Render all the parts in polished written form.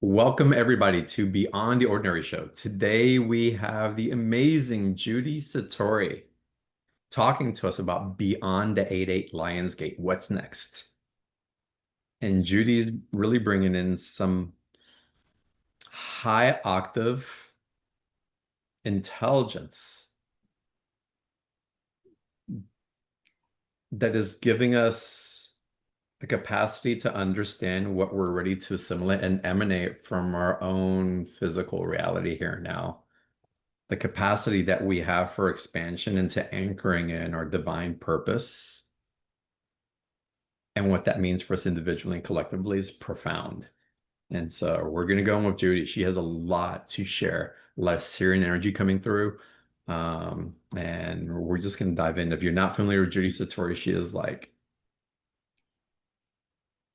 Welcome, everybody, to Beyond the Ordinary Show. Today, we have the amazing Judy Satori talking to us about Beyond the 8-8 Lionsgate. What's next? And Judy's really bringing in some high octave intelligence that is giving us the capacity to understand what we're ready to assimilate and emanate from our own physical reality here and now. The capacity that we have for expansion into anchoring in our divine purpose and what that means for us individually and collectively is profound. And so we're going to go in with Judy. She has a lot to share, a lot of Sirian energy coming through. And we're just going to dive in. If you're not familiar with Judy Satori,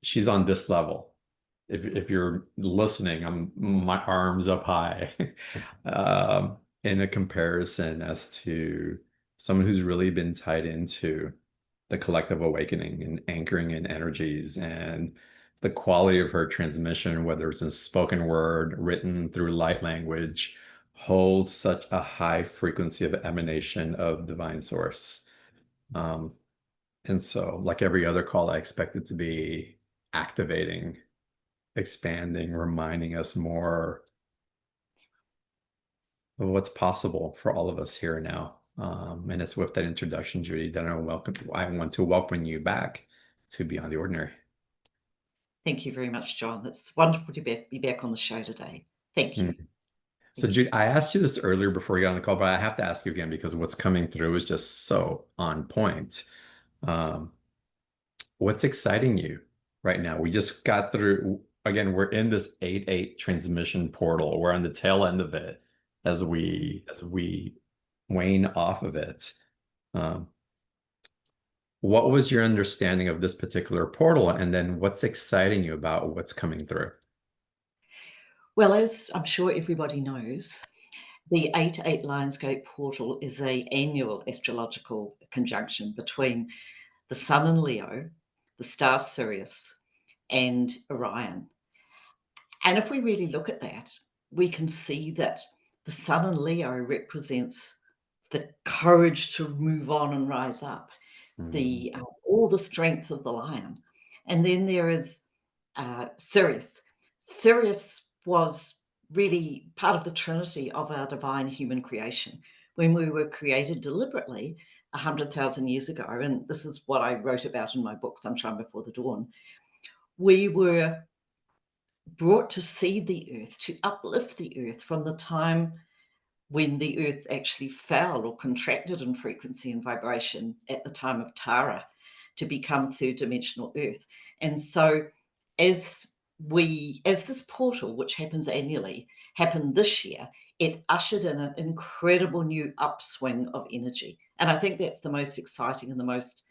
she's on this level. If you're listening, my arms up high. In a comparison as to someone who's really been tied into the collective awakening and anchoring in energies, and the quality of her transmission, whether it's in spoken word, written through light language, holds such a high frequency of emanation of divine source. And so, like every other call, I expect it to be activating, expanding, reminding us more of what's possible for all of us here and now. And it's with that introduction, Judy, that I want to welcome you back to Beyond the Ordinary. Thank you very much, John. It's wonderful to be back on the show today. Thank you. So, Judy, I asked you this earlier before you got on the call, but I have to ask you again because what's coming through is just so on point. What's exciting you right now? We just got through, again, we're in this 8-8 transmission portal. We're on the tail end of it as we wane off of it. What was your understanding of this particular portal, and then what's exciting you about what's coming through? Well, as I'm sure everybody knows, the 8-8 Lionsgate portal is an annual astrological conjunction between the Sun in Leo, the star Sirius, and Orion. And if we really look at that, we can see that the Sun in Leo represents the courage to move on and rise up, all the strength of the lion. And then there is Sirius. Sirius was really part of the trinity of our divine human creation when we were created deliberately 100,000 years ago. And this is what I wrote about in my book, Sunshine Before the Dawn. We were brought to seed the earth, to uplift the earth from the time when the earth actually fell or contracted in frequency and vibration at the time of Tara, to become third dimensional earth. And so as this portal, which happens annually, happened this year, it ushered in an incredible new upswing of energy. And I think that's the most exciting and the most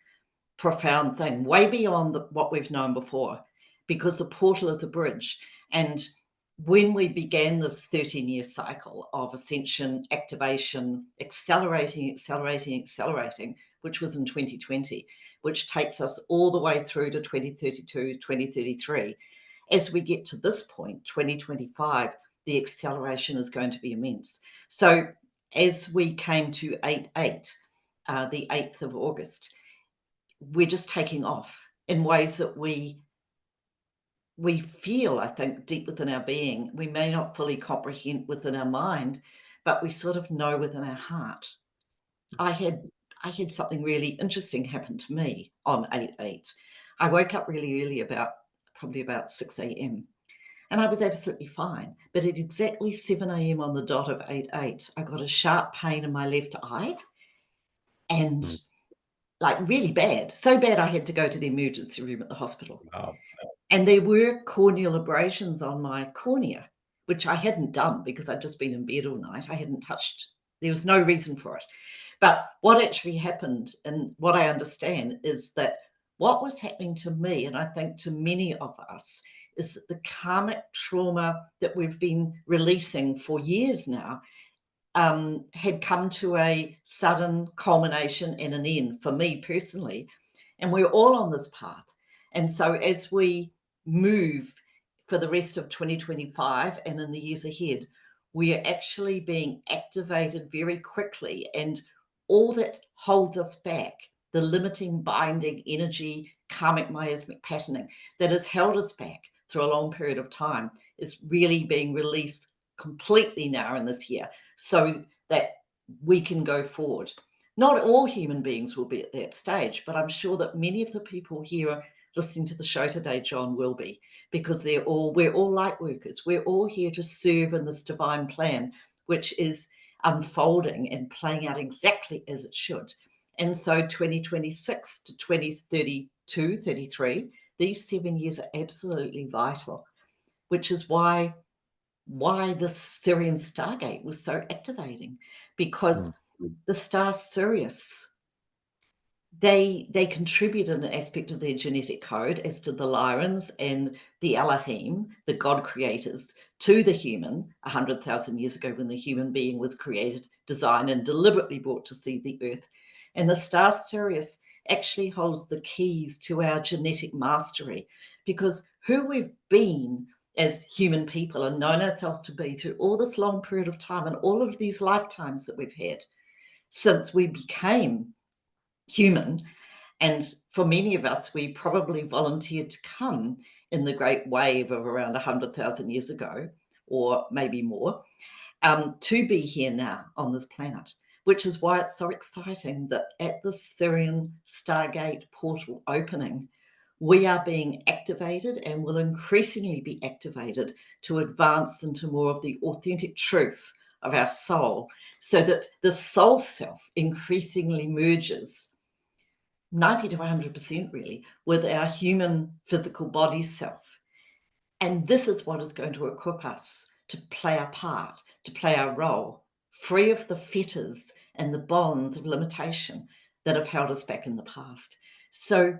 profound thing, way beyond what we've known before, because the portal is a bridge. And when we began this 13-year cycle of ascension, activation, accelerating, which was in 2020, which takes us all the way through to 2032, 2033, as we get to this point, 2025, the acceleration is going to be immense. So as we came to 8-8, the 8th of August, we're just taking off in ways that we feel, I think, deep within our being. We may not fully comprehend within our mind, but we sort of know within our heart. I had something really interesting happen to me on 8-8. I woke up really early, probably about 6 a.m. and I was absolutely fine. But at exactly 7 a.m. on the dot of 8-8, I got a sharp pain in my left eye, and like really bad. So bad I had to go to the emergency room at the hospital. Wow. And there were corneal abrasions on my cornea, which I hadn't done because I'd just been in bed all night. I hadn't touched. There was no reason for it. But what actually happened, and what I understand, is that what was happening to me, and I think to many of us, is that the karmic trauma that we've been releasing for years now had come to a sudden culmination and an end for me personally. And we're all on this path. And so as we move for the rest of 2025 and in the years ahead, we are actually being activated very quickly, and all that holds us back, the limiting, binding energy, karmic miasmic patterning that has held us back through a long period of time, is really being released completely now in this year, so that we can go forward. Not all human beings will be at that stage, but I'm sure that many of the people here listening to the show today, John, will be, because we're all light workers. We're all here to serve in this divine plan, which is unfolding and playing out exactly as it should. And so 2026 to 2032, 33, these 7 years are absolutely vital, which is why the Sirian Stargate was so activating, because the star Sirius, they contribute an aspect of their genetic code, as did the Lyrans and the Elohim, the God creators, to the human 100,000 years ago, when the human being was created, designed, and deliberately brought to see the earth. And the star Sirius actually holds the keys to our genetic mastery, because who we've been as human people and known ourselves to be through all this long period of time and all of these lifetimes that we've had since we became human. And for many of us, we probably volunteered to come in the great wave of around 100,000 years ago, or maybe more, to be here now on this planet, which is why it's so exciting that at the Sirian Stargate portal opening, we are being activated and will increasingly be activated to advance into more of the authentic truth of our soul, so that the soul self increasingly merges 90 to 100% really with our human physical body self. And this is what is going to equip us to play our part, to play our role, free of the fetters and the bonds of limitation that have held us back in the past. So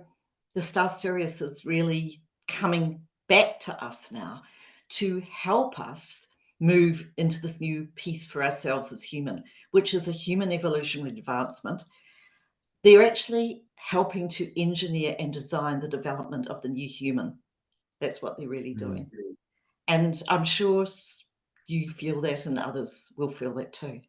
the star Sirius is really coming back to us now to help us move into this new peace for ourselves as human, which is a human evolutionary advancement. They're actually helping to engineer and design the development of the new human. That's what they're really doing. And I'm sure you feel that, and others will feel that too,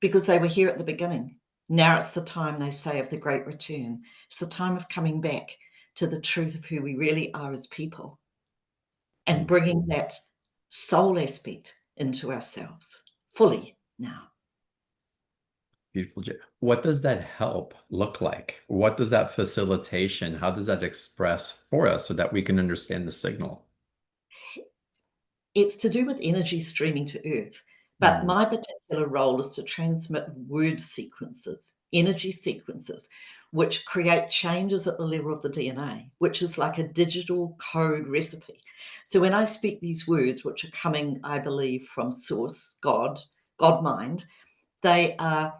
because they were here at the beginning. Now it's the time, they say, of the great return. It's the time of coming back to the truth of who we really are as people, and bringing that soul aspect into ourselves fully now. Beautiful. What does that help look like? What does that facilitation, how does that express for us so that we can understand the signal? It's to do with energy streaming to Earth, but my particular role is to transmit word sequences, energy sequences, which create changes at the level of the DNA, which is like a digital code recipe. So when I speak these words, which are coming, I believe, from Source, God, God mind, they are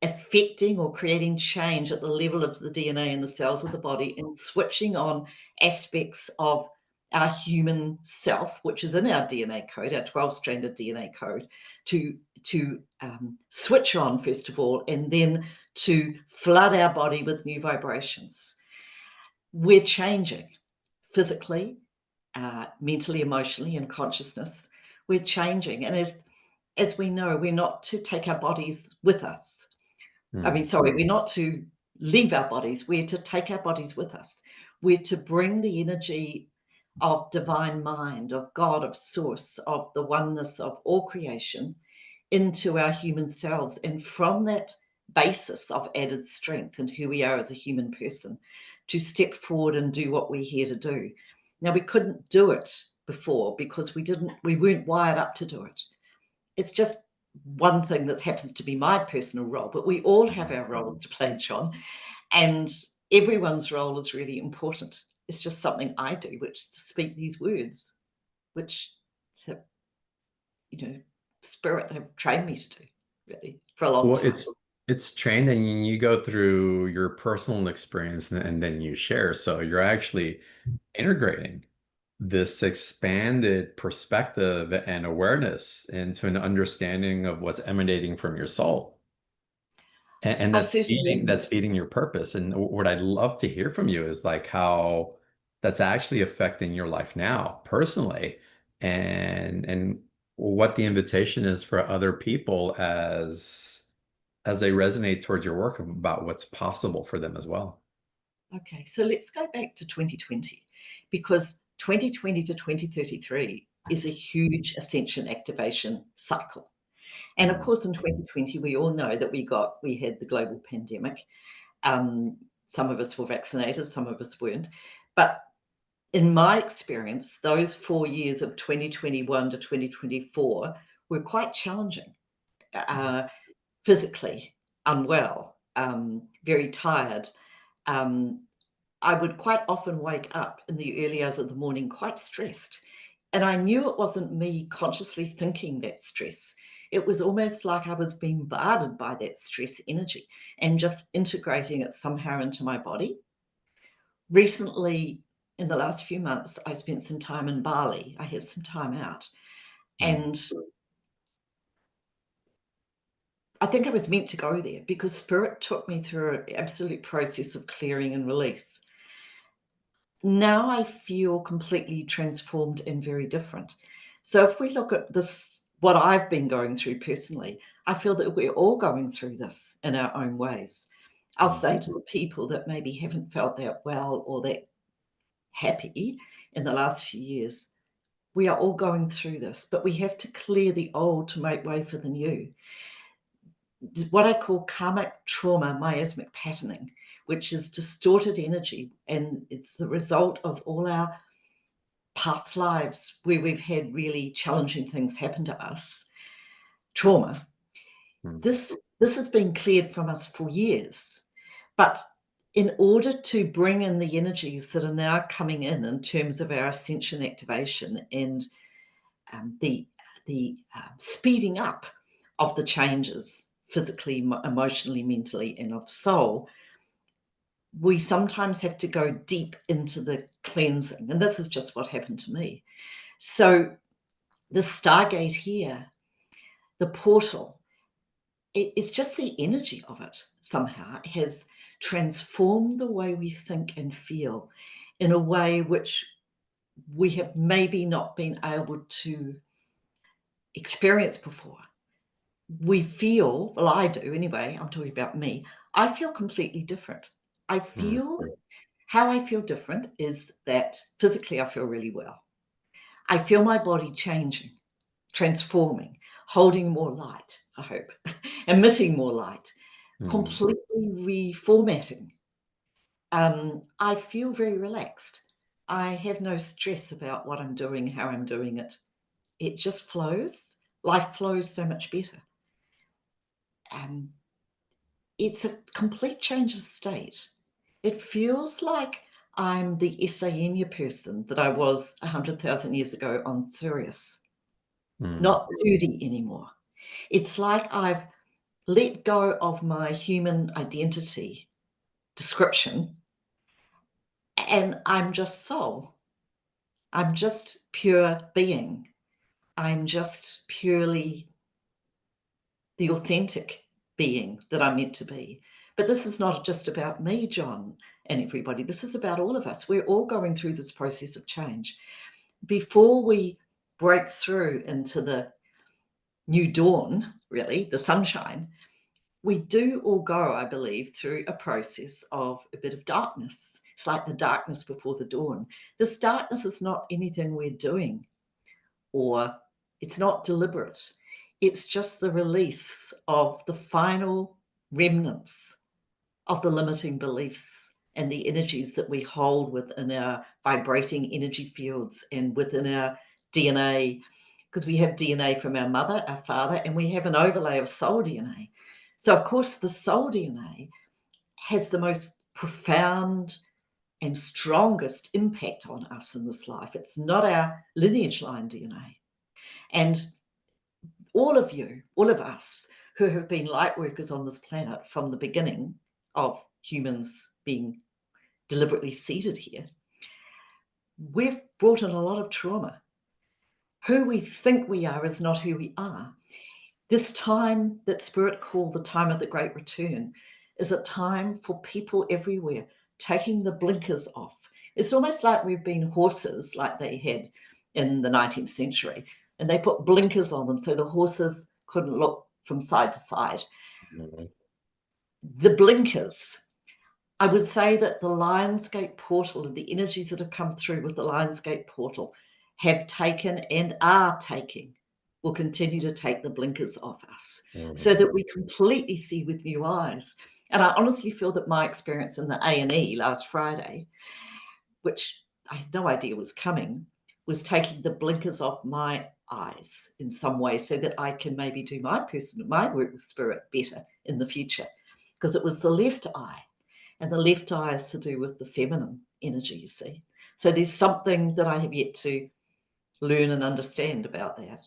affecting or creating change at the level of the DNA in the cells of the body, and switching on aspects of our human self, which is in our DNA code, our 12-stranded DNA code, to switch on, first of all, and then to flood our body with new vibrations. We're changing physically, mentally, emotionally, and consciousness. We're changing. And as we know, we're not to take our bodies with us. We're not to leave our bodies. We're to take our bodies with us. We're to bring the energy of divine mind, of God, of source, of the oneness of all creation into our human selves. And from that basis of added strength and who we are as a human person, to step forward and do what we're here to do. Now, we couldn't do it before because we weren't wired up to do it. It's just one thing that happens to be my personal role, but we all have our roles to play, John, and everyone's role is really important. It's just something I do, which is to speak these words, which, spirit have trained me to do, really, for a long Well, time. it's trained, and you go through your personal experience, and then you share. So you're actually integrating this expanded perspective and awareness into an understanding of what's emanating from your soul. And I that's certainly feeding your purpose. And what I'd love to hear from you is like how that's actually affecting your life now personally, and what the invitation is for other people as they resonate towards your work about what's possible for them as well. Okay, so let's go back to 2020, because 2020 to 2033 is a huge ascension activation cycle. And of Mm, course, in 2020, we all know that we had the global pandemic. Some of us were vaccinated, some of us weren't. But in my experience, those 4 years of 2021 to 2024 were quite challenging. mm, Physically unwell, very tired. Um, I would quite often wake up in the early hours of the morning quite stressed. And I knew it wasn't me consciously thinking that stress. It was almost like I was being bombarded by that stress energy and just integrating it somehow into my body. Recently, in the last few months, I spent some time in Bali. I had some time out. mm, And I think I was meant to go there because Spirit took me through an absolute process of clearing and release. Now I feel completely transformed and very different. So if we look at this, what I've been going through personally, I feel that we're all going through this in our own ways. I'll mm, say to the people that maybe haven't felt that well or that happy in the last few years, we are all going through this, but we have to clear the old to make way for the new. What I call karmic trauma miasmic patterning, which is distorted energy, and it's the result of all our past lives where we've had really challenging things happen to us, trauma. mm, This has been cleared from us for years, but in order to bring in the energies that are now coming in terms of our ascension activation and the speeding up of the changes physically, emotionally, mentally, and of soul, we sometimes have to go deep into the cleansing. And this is just what happened to me. So the Stargate here, the portal, it's just the energy of it somehow has transformed the way we think and feel in a way which we have maybe not been able to experience before. We feel, well, I do anyway, I'm talking about me, I feel completely different. I mm, feel, how I feel different is that physically I feel really well. I feel my body changing, transforming, holding more light, I hope, emitting more light, mm, completely reformatting. I feel very relaxed. I have no stress about what I'm doing, how I'm doing it. It just flows. Life flows so much better. Um, it's a complete change of state. It feels like I'm the Isayenya person that I was 100,000 years ago on Sirius, mm, not Judy anymore. It's like I've let go of my human identity description and I'm just soul. I'm just pure being. I'm just purely the authentic being that I'm meant to be. But this is not just about me, John, and everybody. This is about all of us. We're all going through this process of change. Before we break through into the new dawn, really, the sunshine, we do all go, I believe, through a process of a bit of darkness. It's like the darkness before the dawn. This darkness is not anything we're doing, or it's not deliberate. It's just the release of the final remnants of the limiting beliefs and the energies that we hold within our vibrating energy fields and within our DNA, because we have DNA from our mother, our father, and we have an overlay of soul DNA. So, of course, the soul DNA has the most profound and strongest impact on us in this life. It's not our lineage line DNA. And all of you, all of us who have been light workers on this planet from the beginning of humans being deliberately seated here, we've brought in a lot of trauma. Who we think we are is not who we are. This time that Spirit called the time of the great return is a time for people everywhere taking the blinkers off, It's almost like we've been horses like they had in the 19th century, and they put blinkers on them so the horses couldn't look from side to side. Mhm. The blinkers, I would say that the Lionsgate portal and the energies that have come through with the Lionsgate portal have taken and are taking, will continue to take the blinkers off us so that we completely see with new eyes. And I honestly feel that my experience in the A&E last Friday, which I had no idea was coming, was taking the blinkers off my eyes in some way so that I can maybe do my work with spirit better in the future. Because it was the left eye, and the left eye is to do with the feminine energy, you see. So there's something that I have yet to learn and understand about that.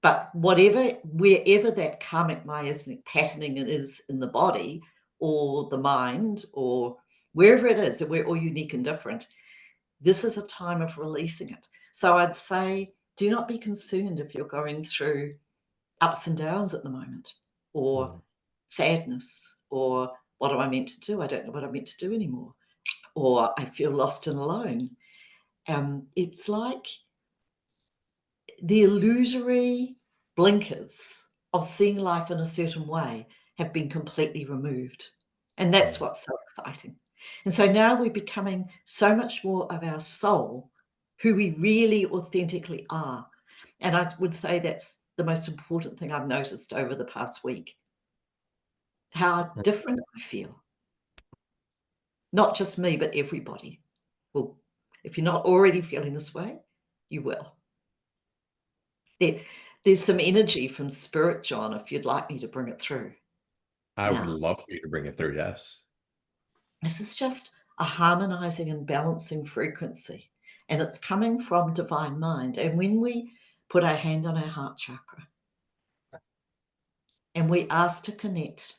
But wherever that karmic miasmic patterning is in the body or the mind or wherever it is, we're all unique and different. This is a time of releasing it. So I'd say, do not be concerned if you're going through ups and downs at the moment, or sadness, or what am I meant to do? I don't know what I'm meant to do anymore, or I feel lost and alone. It's like the illusory blinkers of seeing life in a certain way have been completely removed. And that's what's so exciting. And so now we're becoming so much more of our soul, who we really authentically are. And I would say that's the most important thing I've noticed over the past week, how different I feel. Not just me, but everybody. Well, if you're not already feeling this way, you will. There's some energy from spirit, John, if you'd like me to bring it through. I would Now, love for you to bring it through, yes. this is just a harmonizing and balancing frequency, and it's coming from divine mind. And when we put our hand on our heart chakra and we ask to connect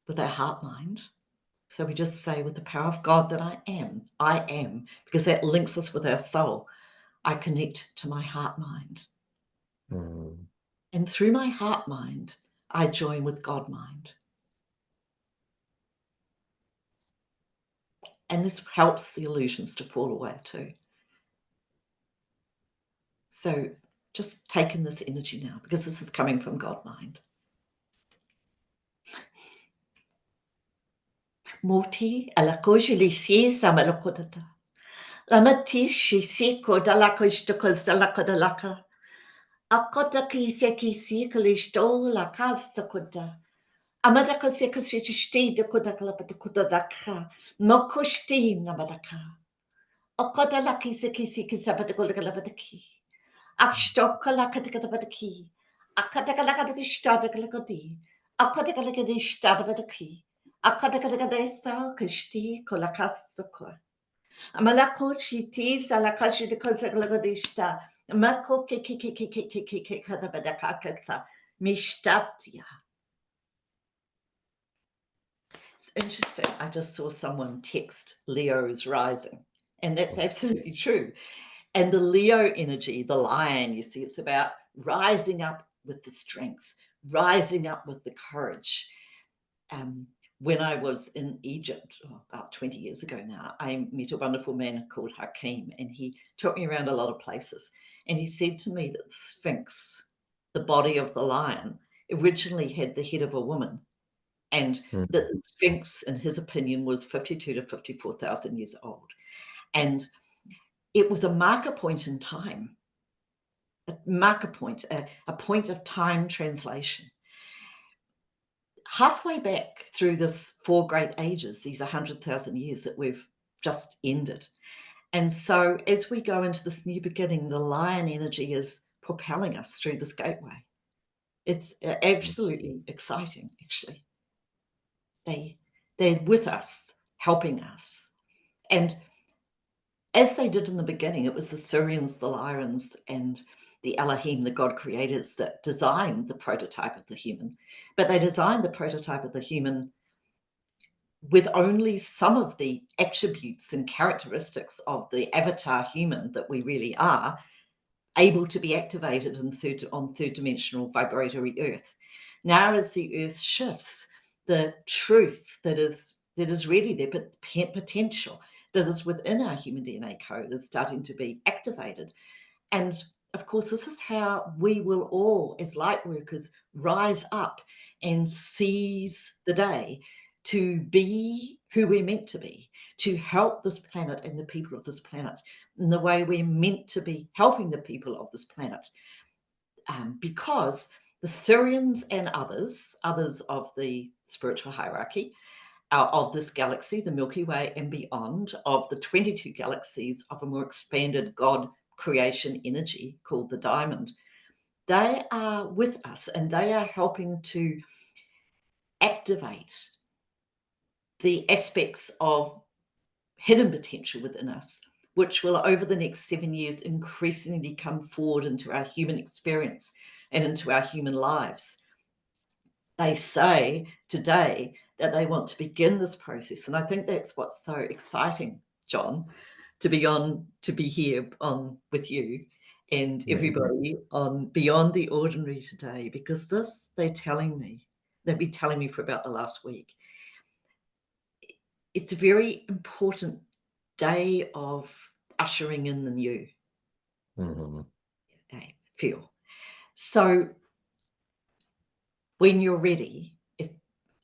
with our heart mind, so we just say, with the power of God that I am, because that links us with our soul. I connect to my heart mind. Mm. And through my heart mind, I join with God mind. And this helps the illusions to fall away too. So just take in this energy now, because this is coming from God mind. Moti ala kojili si samalakodata. Lamati shi si kodalaka. Akota ki seki si kalisto la casa koda. Amadaka sekashiti de kodakala Mokoshti namadaka. Akota laki seki siki sabatakolakalabataki. Akstokalakatakatabataki. Akatakalakadakistadakalakadi. Akatakalakadistadabataki. Akatakalakadesa kashti kolakasoko. Amalako shiti salakashi de konsakalakadista. Mako kiki kadabadakakasa. Mishtatia. It's interesting. I just saw someone text Leo is rising, and that's absolutely true. And the Leo energy, the lion, you see, it's about rising up with the strength, rising up with the courage. When I was in Egypt, about 20 years ago now, I met a wonderful man called Hakim, and he took me around a lot of places. And he said to me that the Sphinx, the body of the lion, originally had the head of a woman, and that the Sphinx, in his opinion, was 52 to 54,000 years old. And it was a marker point in time, a marker point, a point of time translation. Halfway back through this 4 great ages, these 100,000 years that we've just ended. And so as we go into this new beginning, the lion energy is propelling us through this gateway. It's absolutely exciting, actually. They're with us, helping us. And as they did in the beginning, it was the Sirians, the Lyrians, and the Elohim, the God creators, that designed the prototype of the human. But they designed the prototype of the human with only some of the attributes and characteristics of the avatar human that we really are able to be activated on third dimensional vibratory earth. Now, as the earth shifts, the truth that is really their potential, that is within our human DNA code is starting to be activated. And of course, this is how we will all, as light workers, rise up and seize the day to be who we're meant to be, to help this planet and the people of this planet in the way we're meant to be helping the people of this planet. Because the Sirians and others of the spiritual hierarchy, of this galaxy, the Milky Way and beyond, of the 22 galaxies of a more expanded God creation energy called the diamond, they are with us and they are helping to activate the aspects of hidden potential within us, which will over the next 7 years increasingly come forward into our human experience and into our human lives. They say today that they want to begin this process. And I think that's what's so exciting, John, to be here on with you and Yeah. everybody on Beyond the Ordinary today, because this, they've been telling me for about the last week. It's a very important day of ushering in the new, I feel. So when you're ready, if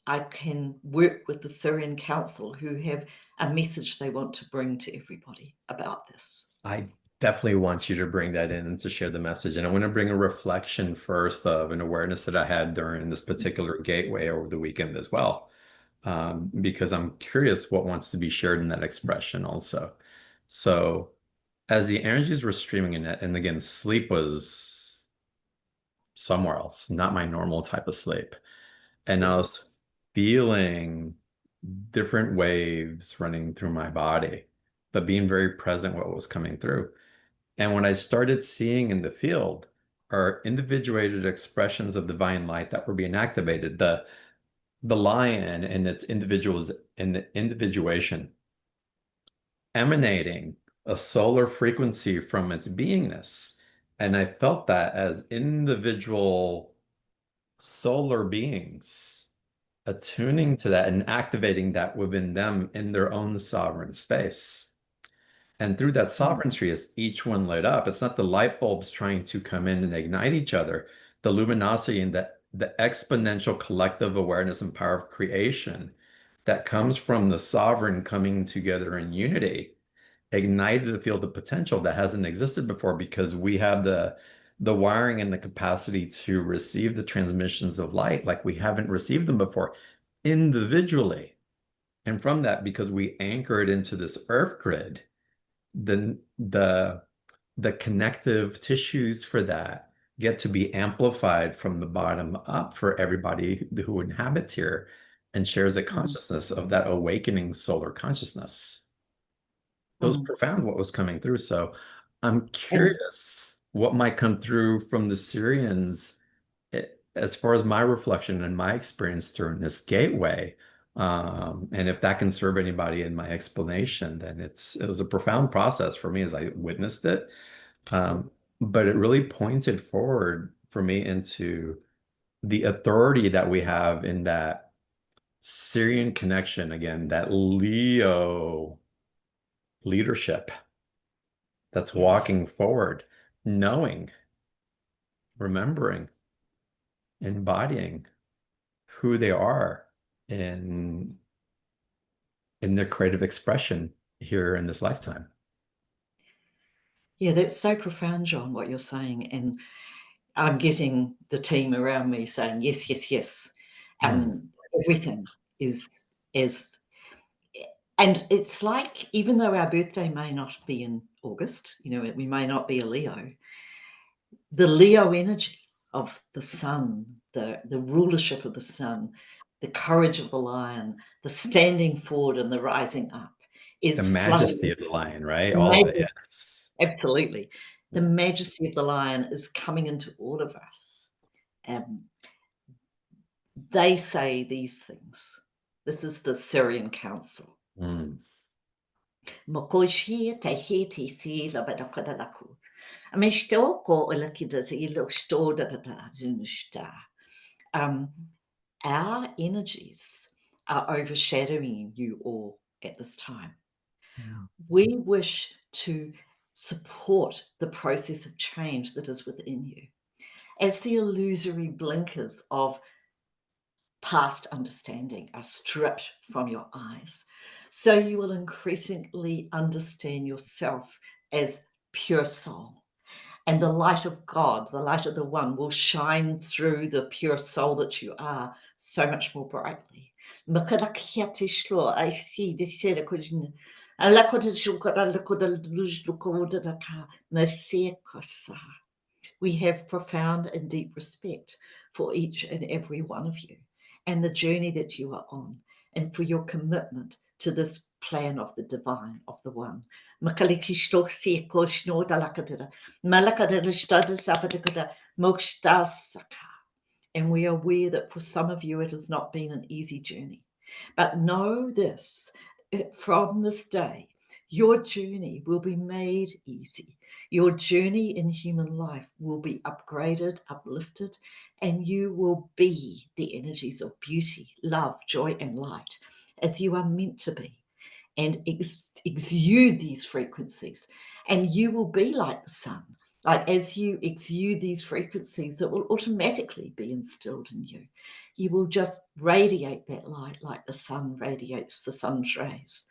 I can work with the Sirian Council, who have a message they want to bring to everybody about this. I definitely want you to bring that in and to share the message. And I want to bring a reflection first of an awareness that I had during this particular gateway over the weekend as well. Because I'm curious what wants to be shared in that expression also. So as the energies were streaming in it, and again, sleep was somewhere else, not my normal type of sleep. And I was feeling different waves running through my body, but being very present what was coming through. And what I started seeing in the field are individuated expressions of divine light that were being activated. The lion and its individuals and the individuation emanating a solar frequency from its beingness. And I felt that as individual solar beings attuning to that and activating that within them in their own sovereign space. And through that sovereignty, as each one lit up, it's not the light bulbs trying to come in and ignite each other. The luminosity and the exponential collective awareness and power of creation that comes from the sovereign coming together in unity ignited a field of potential that hasn't existed before because we have the wiring and the capacity to receive the transmissions of light like we haven't received them before individually. And from that, because we anchor it into this earth grid, the connective tissues for that get to be amplified from the bottom up for everybody who inhabits here and shares a consciousness of that awakening solar consciousness. It was profound what was coming through. So I'm And curious what might come through from the Syrians as far as my reflection and my experience during this gateway. And if that can serve anybody in my explanation, then it was a profound process for me as I witnessed it. But it really pointed forward for me into the authority that we have in that Syrian connection, again, that Leo leadership that's yes, walking forward, knowing, remembering, embodying who they are in their creative expression here in this lifetime. yeah, that's so profound, John, what you're saying. And I'm getting the team around me saying, yes, yes, yes. Mm. Everything is as, and it's like, even though our birthday may not be in August, we may not be a Leo, the Leo energy of the sun, the rulership of the sun, the courage of the lion, the standing forward and the rising up The is majesty flowing. of the lion, right? All of it, yes. Absolutely. The Yeah. majesty of the lion is coming into all of us. Um, they say these things. This is the Syrian Council. Mm. Mokoshi te he te si la badakadalaku. I mean, stoko o la kida se ilo sto da da da zunushta. Our energies are overshadowing you all at this time. We wish to support the process of change that is within you. As the illusory blinkers of past understanding are stripped from your eyes, so you will increasingly understand yourself as pure soul. And the light of God, the light of the One, will shine through the pure soul that you are so much more brightly. I see the silicon. We have profound and deep respect for each and every one of you and the journey that you are on, and for your commitment to this plan of the divine, of the One. And we are aware that for some of you, it has not been an easy journey. But know this, from this day, your journey will be made easy. Your journey in human life will be upgraded, uplifted, and you will be the energies of beauty, love, joy, and light as you are meant to be, and exude these frequencies. And you will be like the sun. Like, as you exude these frequencies, that will automatically be instilled in you. You will just radiate that light like the sun radiates the sun's rays.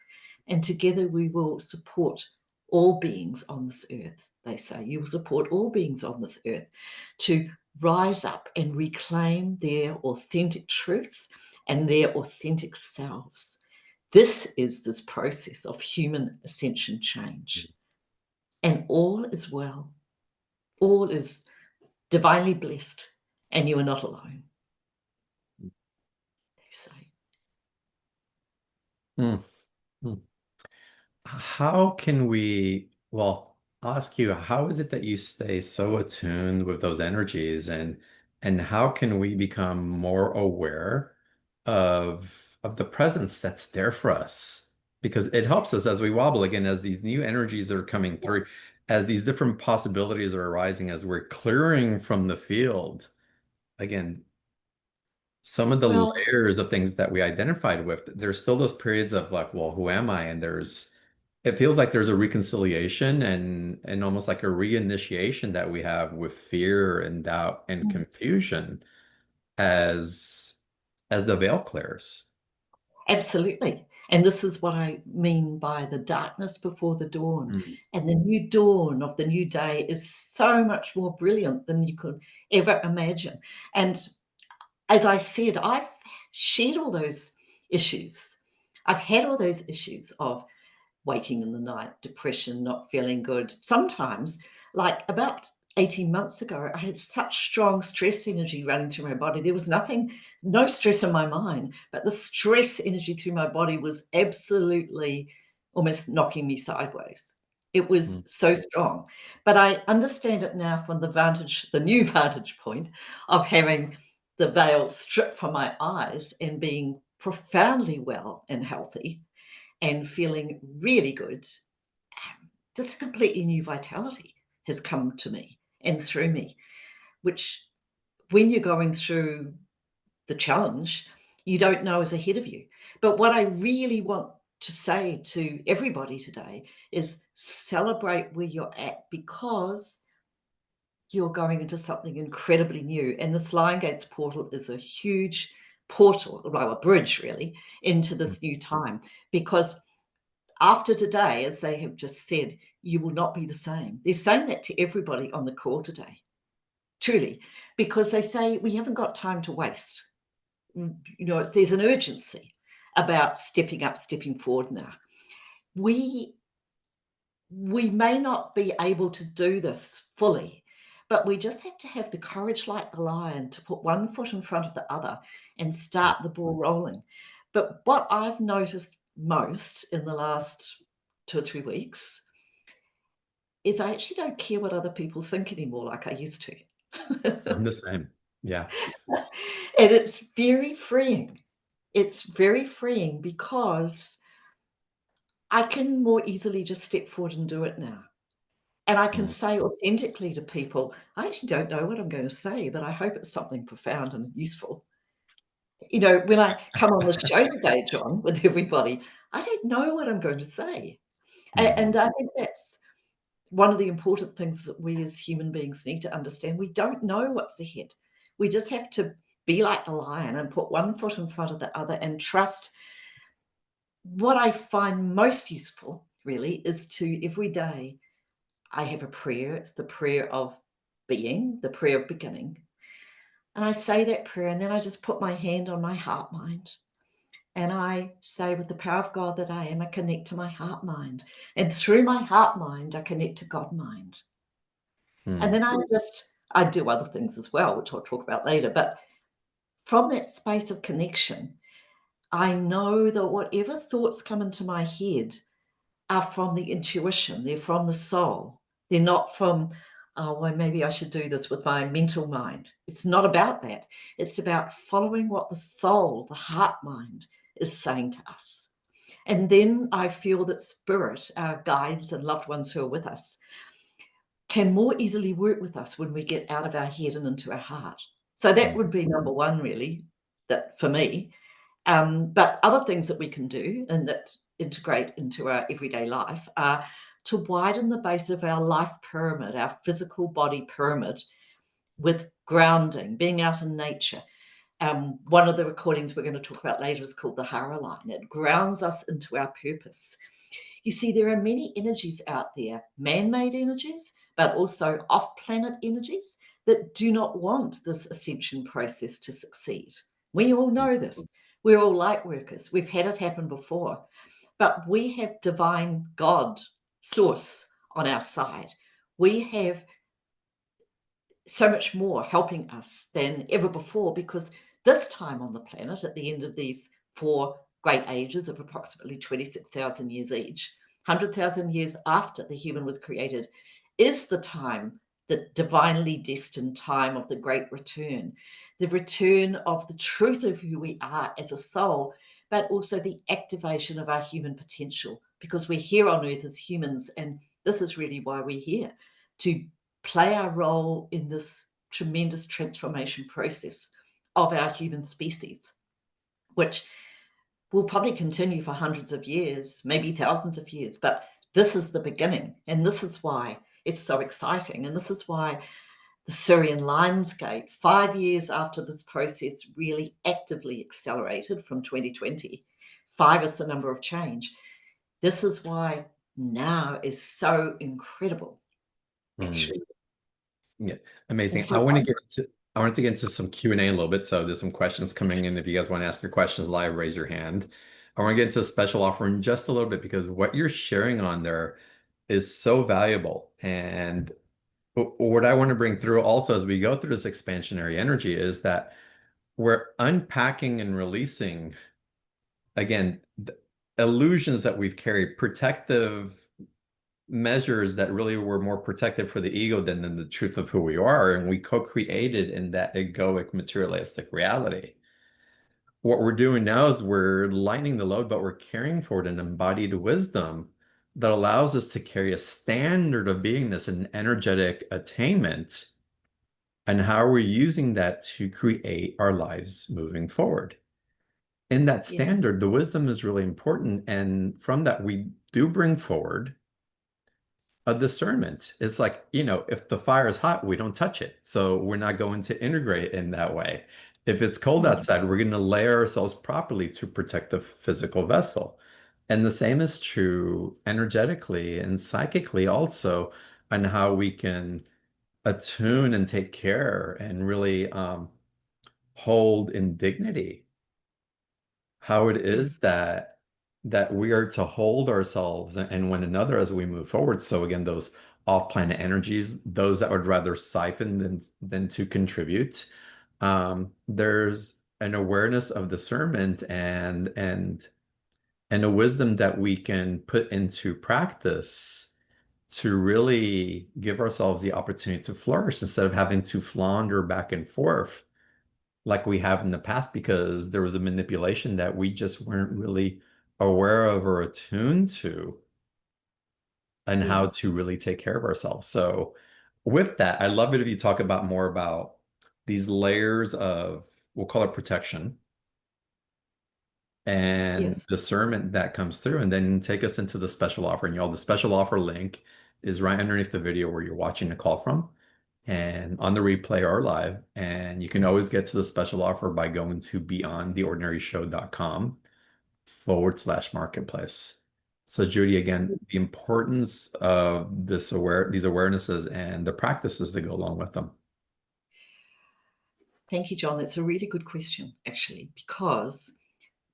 And together we will support all beings on this earth, they say. You will support all beings on this earth to rise up and reclaim their authentic truth and their authentic selves. This is this process of human ascension change. And all is well. All is divinely blessed, and you are not alone, they say. Mm. Mm. How can we, well, I'll ask you, how is it that you stay so attuned with those energies, and how can we become more aware of the presence that's there for us? Because it helps us as we wobble again, as these new energies are coming through, as these different possibilities are arising, as we're clearing from the field. Again, some of the Well, layers of things that we identified with, there's still those periods of like, well, who am I? And it feels like there's a reconciliation and almost like a reinitiation that we have with fear and doubt and confusion as as the veil clears. absolutely. And this is what I mean by the darkness before the dawn. Mm. And the new dawn of the new day is so much more brilliant than you could ever imagine. And as I said, I've shared all those issues. I've had all those issues of waking in the night, depression, not feeling good. Sometimes, like about 18 months ago, I had such strong stress energy running through my body. There was nothing, no stress in my mind, but the stress energy through my body was absolutely almost knocking me sideways. It was Mm. so strong. But I understand it now from the new vantage point of having the veil stripped from my eyes and being profoundly well and healthy and feeling really good. Just a completely new vitality has come to me and through me, which, when you're going through the challenge, you don't know is ahead of you. But what I really want to say to everybody today is celebrate where you're at, because you're going into something incredibly new. And this Lionsgate's portal is a huge portal, well, a bridge really, into this new time. Because after today, as they have just said, you will not be the same. They're saying that to everybody on the call today, truly, because they say we haven't got time to waste. You know, there's an urgency about stepping up, stepping forward now. We may not be able to do this fully, but we just have to have the courage like the lion to put one foot in front of the other and start the ball rolling. But what I've noticed most in the last 2 or 3 weeks is I actually don't care what other people think anymore like I used to. I'm the same. Yeah. And it's very freeing. It's very freeing because I can more easily just step forward and do it now. And I can Mm. say authentically to people, I actually don't know what I'm going to say, but I hope it's something profound and useful. You know, when I come on the show today, John, with everybody, I don't know what I'm going to say. Mhm. And I think that's one of the important things that we as human beings need to understand. We don't know what's ahead. We just have to be like the lion and put one foot in front of the other and trust. What I find most useful really is to every day I have a prayer. It's the prayer of being, the prayer of beginning. And I say that prayer and then I just put my hand on my heart mind. And I say, with the power of God that I am, I connect to my heart mind. And through my heart mind, I connect to God mind. And Mm. then I do other things as well, which I'll talk about later. But from that space of connection, I know that whatever thoughts come into my head are from the intuition, they're from the soul. They're not from, oh, well, maybe I should do this with my mental mind. It's not about that. It's about following what the soul, the heart mind, is saying to us. And then I feel that spirit, our guides and loved ones who are with us, can more easily work with us when we get out of our head and into our heart. So that would be number one, really, that for me. But other things that we can do and that integrate into our everyday life are to widen the base of our life pyramid, our physical body pyramid, with grounding, being out in nature. One of the recordings we're going to talk about later is called the Hara line. It grounds us into our purpose. You see, there are many energies out there, man-made energies, but also off-planet energies that do not want this ascension process to succeed. We all know this. We're all light workers. We've had it happen before. But we have divine God, source on our side. We have so much more helping us than ever before, because this time on the planet, at the end of these four great ages of approximately 26,000 years each, 100,000 years after the human was created, is the time, the divinely destined time of the great return, the return of the truth of who we are as a soul, but also the activation of our human potential, because we're here on earth as humans, and this is really why we're here, to play our role in this tremendous transformation process of our human species, which will probably continue for hundreds of years, maybe thousands of years. But this is the beginning. And this is why it's so exciting. And this is why the Sirian Lionsgate, 5 years after this process really actively accelerated from 2020, five is the number of change. This is why now is so incredible, Mm. actually. Yeah, And amazing. so I wanted to get into some Q&A a little bit. So there's some questions coming in. If you guys want to ask your questions live, raise your hand. I want to get into a special offer in just a little bit because what you're sharing on there is so valuable. And what I want to bring through also as we go through this expansionary energy is that we're unpacking and releasing, again, the illusions that we've carried, protective measures that really were more protective for the ego than the truth of who we are. And we co-created in that egoic materialistic reality. What we're doing now is we're lightening the load, but we're carrying forward an embodied wisdom that allows us to carry a standard of beingness and energetic attainment. And how are we using that to create our lives moving forward? In that yes, standard, the wisdom is really important. And from that, we do bring forward a discernment. It's like, if the fire is hot, we don't touch it. So we're not going to integrate in that way. If it's cold mm, outside, we're going to layer ourselves properly to protect the physical vessel. And the same is true energetically and psychically also on how we can attune and take care and really hold in dignity how it yes, is that we are to hold ourselves and one another as we move forward. So again, those off-planet energies, those that would rather siphon than to contribute. There's an awareness of discernment and a wisdom that we can put into practice to really give ourselves the opportunity to flourish instead of having to flounder back and forth like we have in the past because there was a manipulation that we just weren't really aware of or attuned to and how yes. to really take care of ourselves. So with that, I'd love it if you talk about more about these layers of, we'll call it protection, and Yes. discernment that comes through, and then take us into the special offer. And y'all, the special offer link is right underneath the video where you're watching the call from, and on the replay or live. And you can always get to the special offer by going to beyondtheordinaryshow.com/marketplace. So Judy, again, the importance of these awarenesses and the practices that go along with them. Thank you, John. That's a really good question, actually, because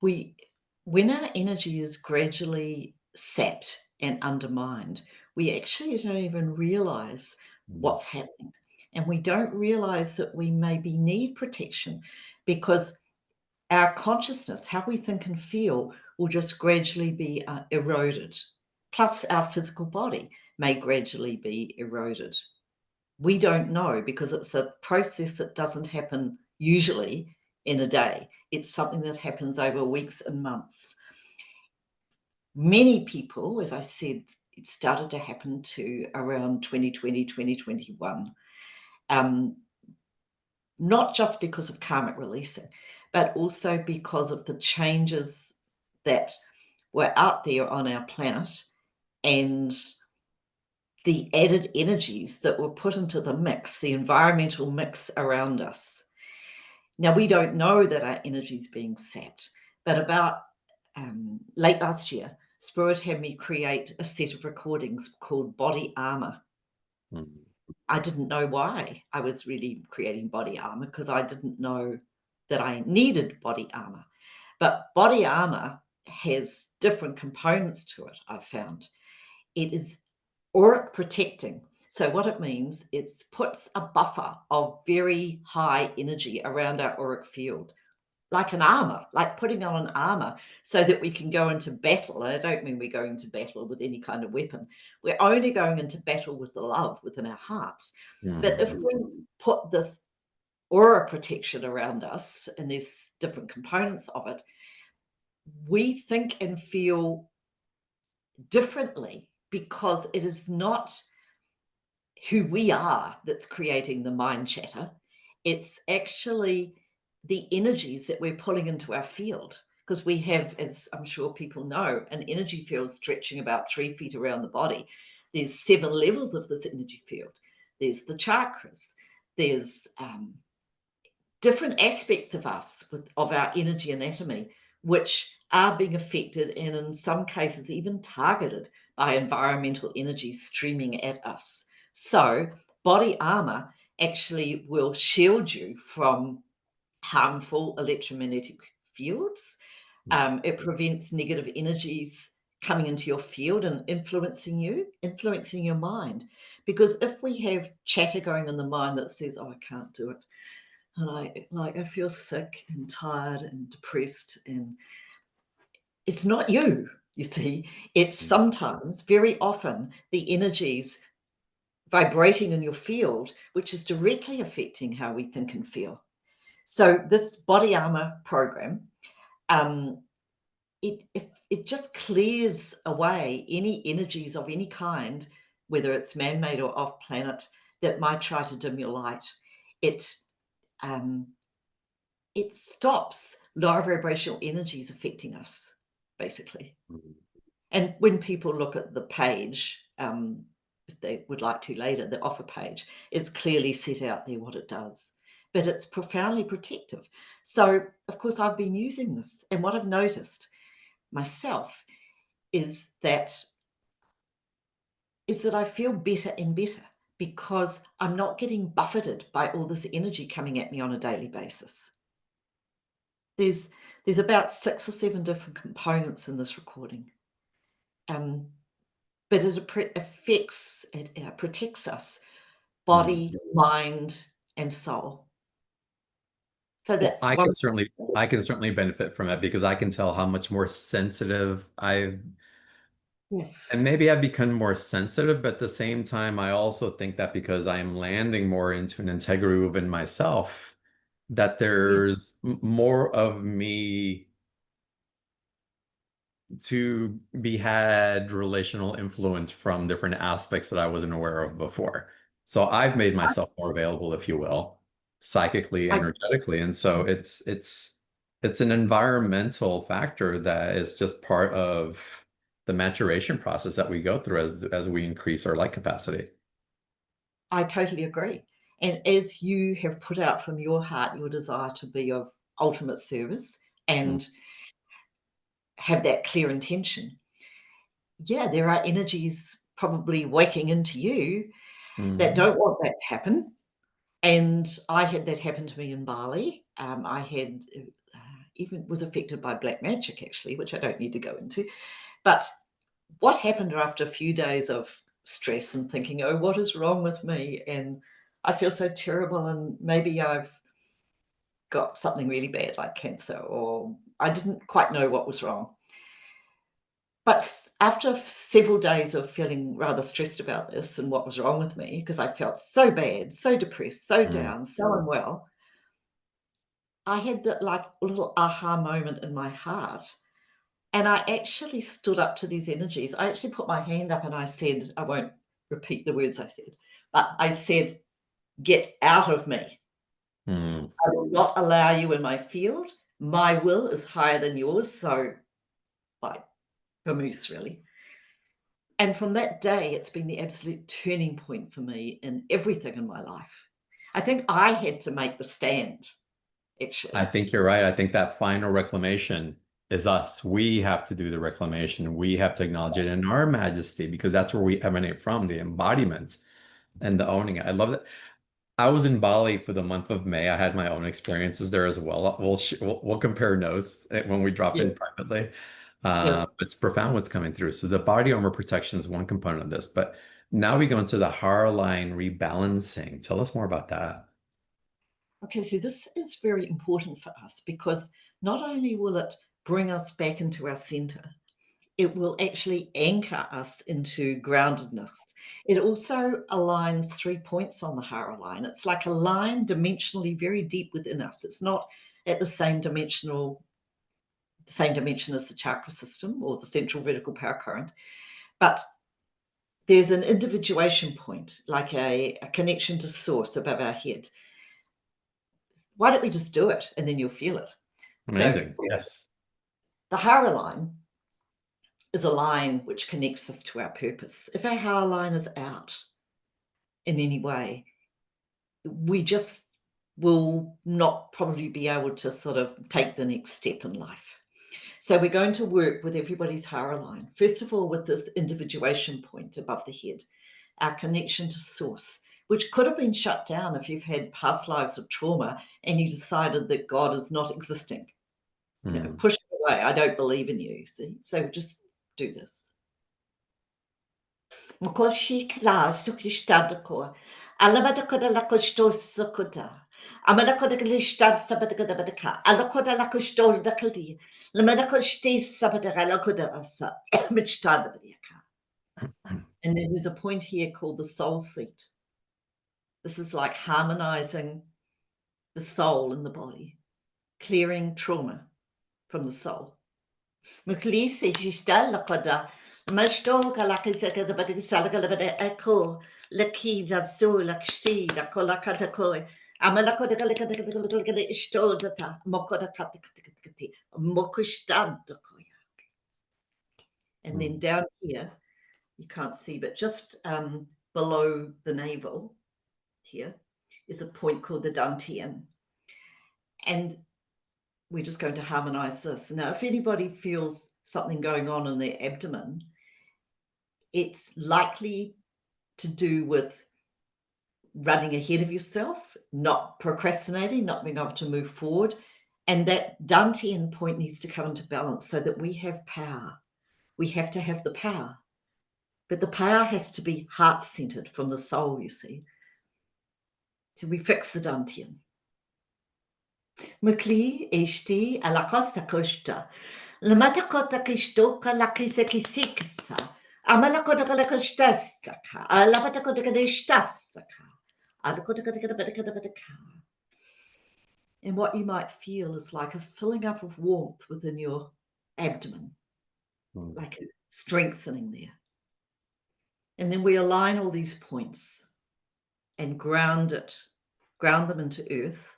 we, when our energy is gradually sapped and undermined, we actually don't even realize Mm. what's happening. And we don't realize that we maybe need protection because our consciousness, how we think and feel, will just gradually be eroded. Plus, our physical body may gradually be eroded. We don't know because it's a process that doesn't happen usually in a day. It's something that happens over weeks and months. Many people, as I said, it started to happen to around 2020, 2021. Not just because of karmic releasing, but also because of the changes that were out there on our planet and the added energies that were put into the mix, the environmental mix around us. Now, we don't know that our energy is being sapped, but about late last year, Spirit had me create a set of recordings called Body Armor. Mm. I didn't know why I was really creating body armor because I didn't know that I needed body armor. But body armor has different components to it, I've found. It is auric protecting. So what it means, it puts a buffer of very high energy around our auric field, like an armor, like putting on an armor so that we can go into battle. And I don't mean we're going to battle with any kind of weapon. We're only going into battle with the love within our hearts. But if Mhm. we put this aura protection around us, and there's different components of it, we think and feel differently because it is not who we are that's creating the mind chatter. It's actually the energies that we're pulling into our field. Because we have, as I'm sure people know, an energy field stretching about 3 feet around the body. There's 7 levels of this energy field. There's the chakras. There's different aspects of us, of our energy anatomy, which are being affected and in some cases even targeted by environmental energy streaming at us. So body armor actually will shield you from harmful electromagnetic fields. It prevents negative energies coming into your field and influencing you, influencing your mind. Because if we have chatter going in the mind that says, oh, I can't do it, and I feel sick and tired and depressed, and it's not you, you see. It's sometimes, very often, the energies vibrating in your field, which is directly affecting how we think and feel. So this body armor program, um, it just clears away any energies of any kind, whether it's man-made or off-planet, that might try to dim your light. It um, it stops lower vibrational energies affecting us, basically. Mhm. And when people look at the page, if they would like to later, the offer page, it's clearly set out there what it does. But it's profoundly protective. So, of course, I've been using this. And what I've noticed myself is that I feel better and better because I'm not getting buffeted by all this energy coming at me on a daily basis. There's there's about 6 or 7 different components in this recording. Um, but it protects us, Mhm. body, mind, and soul. So Well, that's one. I can certainly benefit from it because I can tell how much more sensitive I've, Yes. and maybe I've become more sensitive, but at the same time, I also think that because I am landing more into an integrity within myself, that Yeah. there's more of me to be had relational influence from different aspects that I wasn't aware of before. So I've made myself more available, if you will, psychically, I energetically. And so it's it's an environmental factor that is just part of the maturation process that we go through as we increase our light capacity. I totally agree. And as you have put out from your heart your desire to be of ultimate service Mm, and have that clear intention, yeah, there are energies probably waking into you that mhm, don't want that to happen. And I had that happen to me in Bali. I had even was affected by black magic, actually, which I don't need to go into. But what happened after a few days of stress and thinking, oh, what is wrong with me? And I feel so terrible, and maybe I've got something really bad like cancer, or I didn't quite know what was wrong. But after several days of feeling rather stressed about this and what was wrong with me, because I felt so bad, so depressed, so mm. down, so unwell, I had that like little aha moment in my heart. And I actually stood up to these energies. I actually put my hand up and I said, I won't repeat the words I said, but I said, get out of me. Mm. I will not allow you in my field. My will is higher than yours. So, like, vamoose, really. And from that day, it's been the absolute turning point for me in everything in my life. I think I had to make the stand, I actually. think you're right. I think that final reclamation is us. We have to do the reclamation. We have to acknowledge it in our majesty because that's where we emanate from, the embodiment and the owning it. I love that. I was in Bali for the month of May. I had my own experiences there as well. We'll compare notes when we drop Yeah, in privately. yeah. It's profound what's coming through. So the body armor protection is one component of this, but now we go into the heart line rebalancing. Tell us more about that. Okay, so this is very important for us because not only will it bring us back into our center, it will actually anchor us into groundedness. It also aligns 3 points on the Hara line. It's like a line dimensionally very deep within us. It's not at the same dimension as the chakra system or the central vertical power current, but there's an individuation point, like a connection to source above our head. Why don't we just do it and then you'll feel it? So Amazing. Yes. the Hara line is a line which connects us to our purpose. If our Hara line is out in any way, we just will not probably be able to sort of take the next step in life. So we're going to work with everybody's Hara line. First of all, with this individuation point above the head, our connection to source, which could have been shut down if you've had past lives of trauma and you decided that God is not existing. Hmm. Push it away. I don't believe in you. See? So just do this. Mokoshikla sukishtadako. Alabadakoda lakosto sukuda. Amalakoda glistad sabadagadabadaka. Alakoda lakosto dakali. Lamadakosti sabadagalakoda asa. Michtadabadiaka. And then there's a point here called the soul seat. This is like harmonizing the soul in the body, clearing trauma from the soul. Mcleese lakoda. Mashto kalakisakadabadi salagalabada echo. Laki da so lakshti da kolakadakoi. Amalakoda kalakadakadakadakadakada ishtodata. Mokoda katakati. Mokushtadakoya. And then Hmm. down here, you can't see, but just below the navel here is a point called the dantian. And we're just going to harmonize this. Now, if anybody feels something going on in their abdomen, it's likely to do with running ahead of yourself, not procrastinating, not being able to move forward. And that dantian point needs to come into balance so that we have power. We have to have the power. But the power has to be heart-centered from the soul, you see. So we fix the dantian. Mukli eshti ala costa costa. La matakota kistoka la kisekisa. Amalakota kalakostasaka. Alapatakota kadestasaka. Alakota kadekadabadekadabadeka. And what you might feel is like a filling up of warmth within your abdomen, Hmm. like a strengthening there. And then we align all these points and ground them into earth.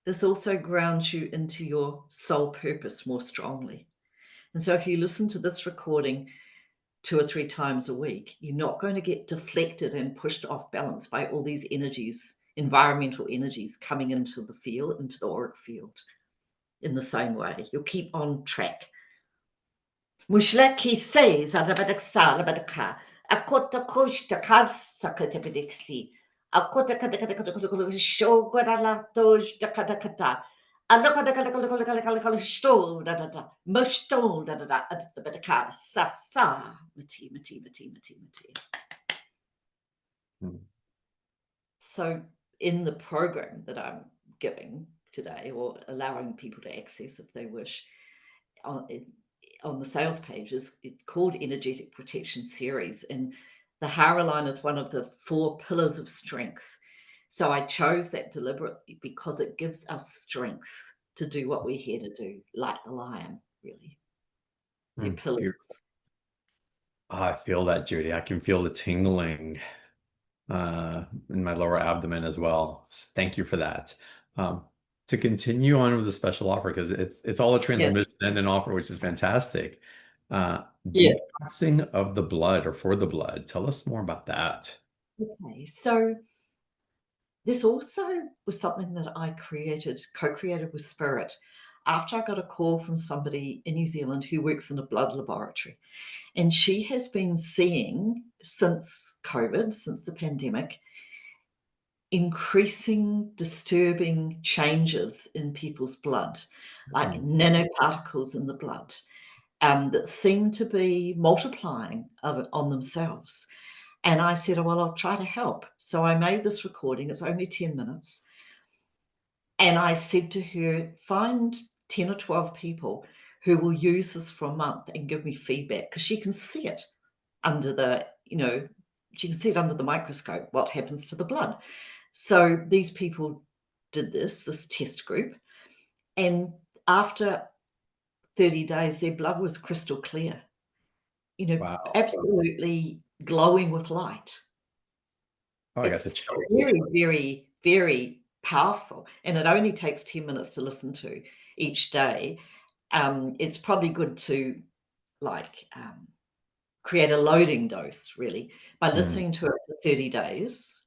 this also grounds you into your soul purpose more strongly. And so if you listen to this recording 2 or 3 times a week, you're not going to get deflected and pushed off balance by all these energies, environmental energies coming into the field, into the auric field in the same way. You'll keep on track. Mushlaki says, Akota koshta kasakatepidixi. Akota shogara doj da katakata. Stole da da da. Mustole da da da. Bedaka sa sa. Mati. So in the program that I'm giving today, or allowing people to access if they wish, on the sales pages, it's called Energetic Protection Series, and the Hara line is one of the 4 pillars of strength. So I chose that deliberately because it gives us strength to do what we're here to do, like the lion, really. Your pillars. Beautiful. I feel that, Judy. I can feel the tingling in my lower abdomen as well. Thank you for that. To continue on with the special offer, because it's all a transmission and an offer, which is fantastic. Detoxing of the blood, or for the blood. Tell us more about that. Okay, so this also was something that I co-created with Spirit after I got a call from somebody in New Zealand who works in a blood laboratory. And she has been seeing, since COVID, since the pandemic, increasing, disturbing changes in people's blood, like nanoparticles in the blood, that seem to be multiplying on themselves. And I said, oh, well, I'll try to help. So I made this recording. It's only 10 minutes. And I said to her, find 10 or 12 people who will use this for a month and give me feedback, because she can see it under the, she can see it under the microscope, what happens to the blood. So these people did this test group, and after 30 days, their blood was crystal clear, Wow. absolutely glowing with light. Oh, I got the chills. Very, very, very powerful. And it only takes 10 minutes to listen to each day. It's probably good to create a loading dose, really, by listening to it for 30 days,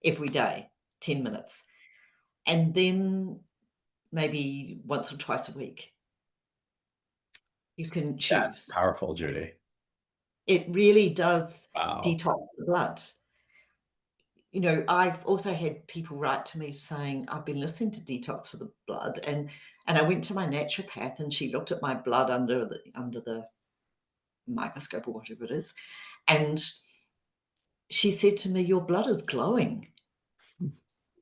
every day, 10 minutes. And then maybe once or twice a week. You can choose. That's powerful, Judy. It really does Wow. detox the blood. I've also had people write to me saying, I've been listening to Detox for the Blood, and I went to my naturopath, and she looked at my blood under the microscope or whatever it is, and she said to me, your blood is glowing.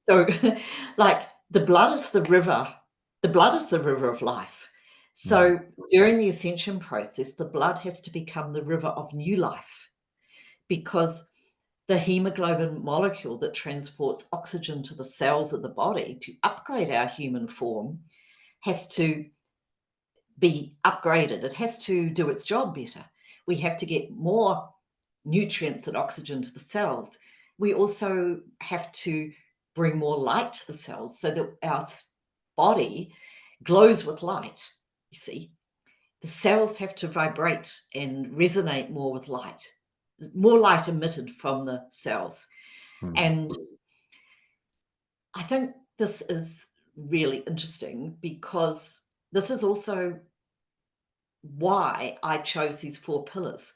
So the blood is the river. The blood is the river of life. So during the ascension process, the blood has to become the river of new life, because the hemoglobin molecule that transports oxygen to the cells of the body to upgrade our human form has to be upgraded. It has to do its job better. We have to get more nutrients and oxygen to the cells. We also have to bring more light to the cells so that our body glows with light, you see. The cells have to vibrate and resonate more with light. More light emitted from the cells. And I think this is really interesting, because this is also why I chose these 4 pillars,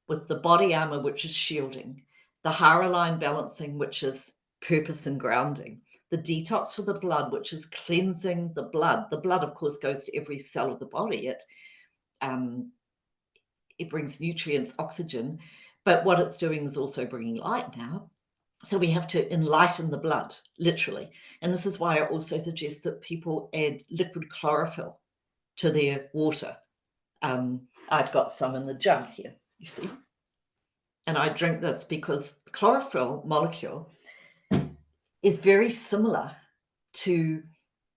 with the body armor, which is shielding, the Hara line balancing, which is purpose and grounding, the detox for the blood, which is cleansing the blood. The blood, of course, goes to every cell of the body. It brings nutrients, oxygen, but what it's doing is also bringing light now. So we have to enlighten the blood, literally. And this is why I also suggest that people add liquid chlorophyll to their water. I've got some in the jug here, you see. And I drink this because the chlorophyll molecule is very similar to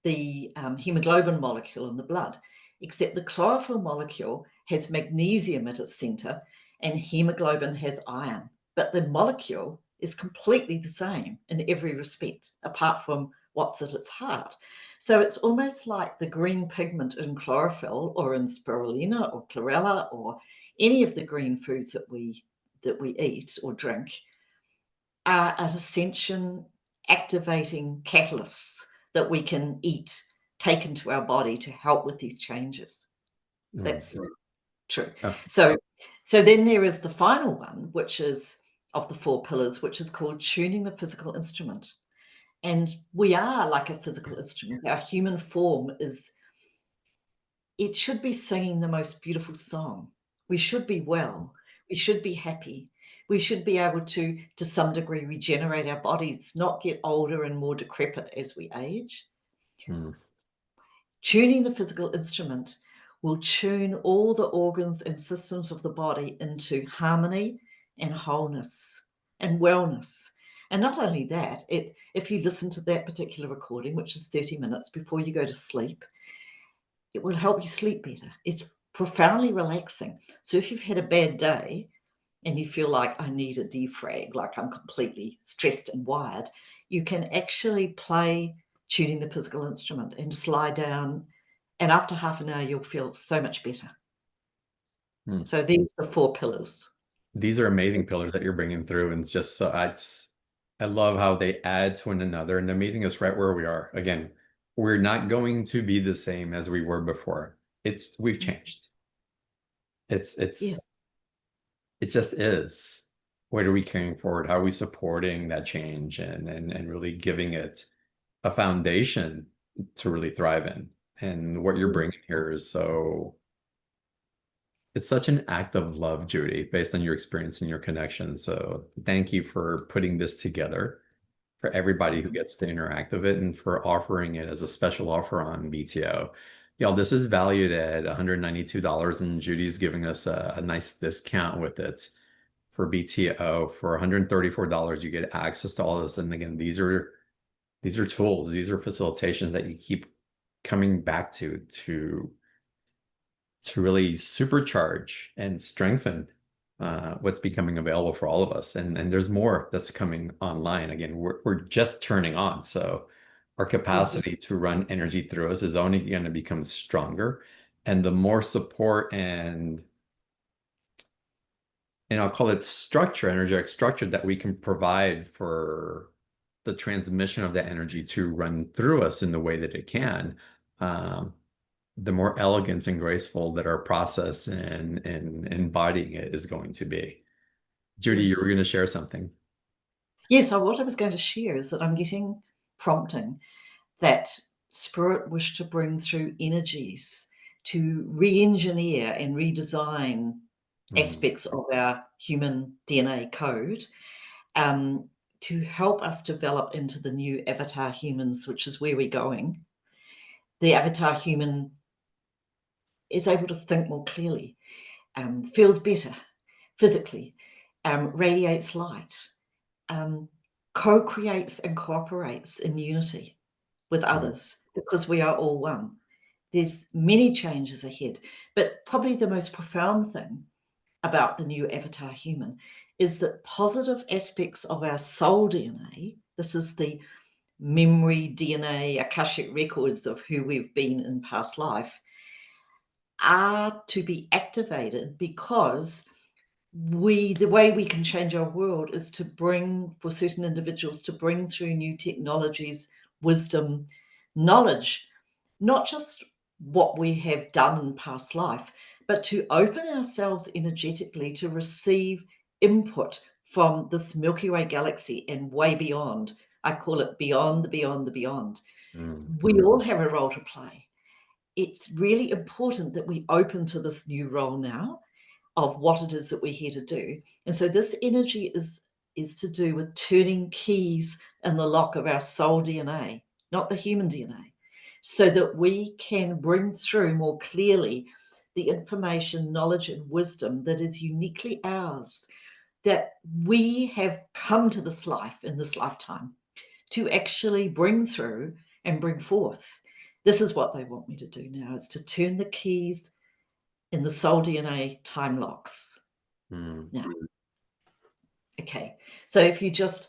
the hemoglobin molecule in the blood, except the chlorophyll molecule has magnesium at its center and hemoglobin has iron. But the molecule is completely the same in every respect, apart from what's at its heart. So it's almost like the green pigment in chlorophyll or in spirulina or chlorella or any of the green foods that we eat or drink are at Ascension activating catalysts that we can eat, take into our body to help with these changes. That's true. Oh, So then there is the final one, which is of the 4 pillars, which is called tuning the physical instrument. And we are like a physical instrument. Our human form it should be singing the most beautiful song. We should be well. We should be happy. We should be able to some degree, regenerate our bodies, not get older and more decrepit as we age. mm, Tuning the physical instrument will tune all the organs and systems of the body into harmony and wholeness and wellness. And not only that, if you listen to that particular recording, which is 30 minutes before you go to sleep, it will help you sleep better. It's profoundly relaxing. So if you've had a bad day and you feel like I need a defrag, like I'm completely stressed and wired, you can actually play tuning the physical instrument and just lie down. And after half an hour, you'll feel so much better. mm. So these are the 4 pillars. These are amazing pillars that you're bringing through, and it's just so I love how they add to one another, and they're meeting us right where we are. Again, we're not going to be the same as we were before. We've changed. It's Yeah. it's it just is. What are we carrying forward? How are we supporting that change and really giving it a foundation to really thrive in? And what you're bringing here is it's such an act of love, Judy, based on your experience and your connection. So thank you for putting this together for everybody who gets to interact with it and for offering it as a special offer on BTO. Y'all, this is valued at $192, and Judy's giving us a nice discount with it for BTO. For $134, you get access to all this. And again, these are tools, these are facilitations that you keep coming back to really supercharge and strengthen what's becoming available for all of us. And there's more that's coming online. Again, we're just turning on. So our capacity to run energy through us is only going to become stronger. And the more support and I'll call it structure, energetic structure that we can provide for the transmission of that energy to run through us in the way that it can, the more elegant and graceful that our process and embodying it is going to be. Judy, you were going to share something. Yes, so what I was going to share is that I'm getting prompting that spirit wish to bring through energies to re-engineer and redesign aspects of our human DNA code, to help us develop into the new avatar humans, which is where we're going. The avatar human is able to think more clearly, feels better physically, radiates light, co-creates and cooperates in unity with others because we are all one. There's many changes ahead, but probably the most profound thing about the new avatar human is that positive aspects of our soul DNA, this is the memory DNA, Akashic records of who we've been in past life, are to be activated because the way we can change our world is to bring, for certain individuals, to bring through new technologies, wisdom, knowledge, not just what we have done in past life, but to open ourselves energetically to receive input from this Milky Way galaxy and way beyond. I call it beyond the beyond the beyond. We all have a role to play. It's really important that we open to this new role now of what it is that we're here to do. And so this energy is to do with turning keys in the lock of our soul DNA, not the human DNA, so that we can bring through more clearly the information, knowledge, and wisdom that is uniquely ours, that we have come to this life in this lifetime to actually bring through and bring forth. This is what they want me to do now, is to turn the keys in the soul DNA time locks. Now, okay, so if you just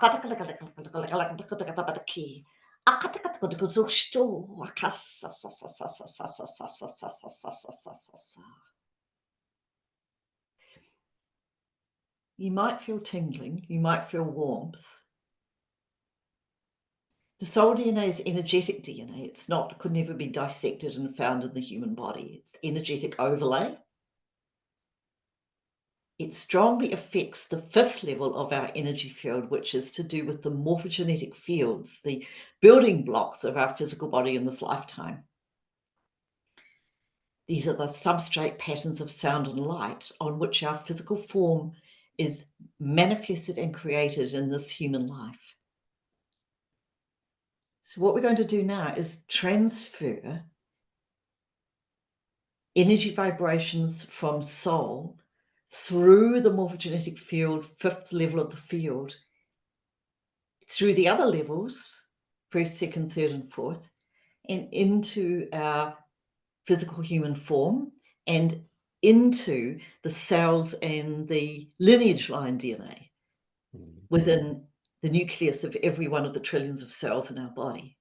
You might feel tingling, you might feel warmth. The soul DNA is energetic DNA. It could never be dissected and found in the human body. It's energetic overlay. It strongly affects the 5th level of our energy field, which is to do with the morphogenetic fields, the building blocks of our physical body in this lifetime. These are the substrate patterns of sound and light on which our physical form is manifested and created in this human life. So what we're going to do now is transfer energy vibrations from soul through the morphogenetic field, 5th level of the field, through the other levels, 1st, 2nd, 3rd, and 4th, and into our physical human form and into the cells and the lineage line DNA within the nucleus of every one of the trillions of cells in our body.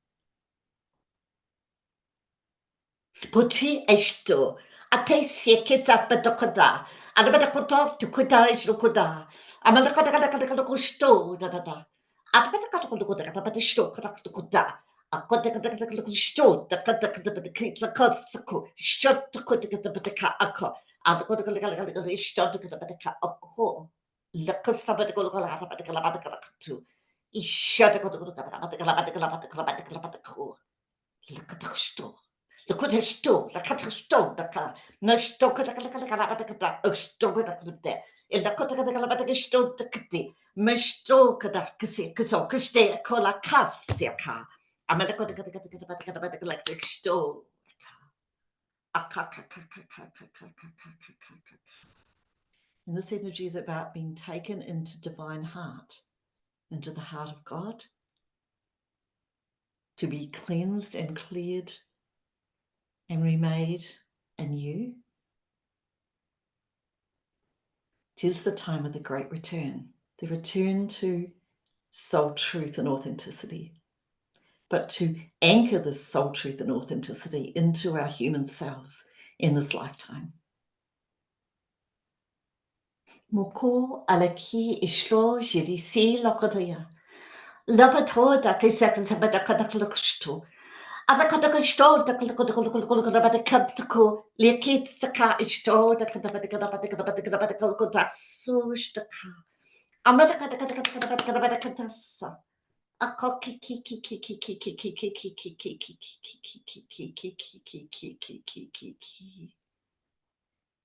Puti esto, ate seke sapatokoda, alabatakoto to kuda ishlokoda, amalakatakatakatakakosto, da. Atapatakatakotakatabatisto, katakakoda, akotakatakakosto, takatakatabatikitlakosako, shotakotakatabaka ako, akotakatakatakatakatabaka ako, lakasabatakolokalatabatakalabatakatu, ishatakotakatakabatakalabatakalabatakalabatakalabatako, lakatakosto. The Kutesto, the Katasto, the Ka, no Stokatakalabatakata, Stokatakata, is the Kotakalabatakasto, the Kati, Mestokada, Kasi, Kaso, Kuste, Kola Kasiaka, Amalakotakatakatakabatakalabatak sto, and this energy is about being taken into divine heart, into the heart of God, to be cleansed and cleared and remade anew. 'Tis the time of the great return, the return to soul truth and authenticity, but to anchor this soul truth and authenticity into our human selves in this lifetime. Moko alaki ishlo jidisi lokodaya. Lapato da kisakan tabatakalaksto. Alakotakasto, the Kalakotako, Lekitsaka, Isto, the Katabatakalakotasushka. Amalakatakatakatakatakatasa. A cocky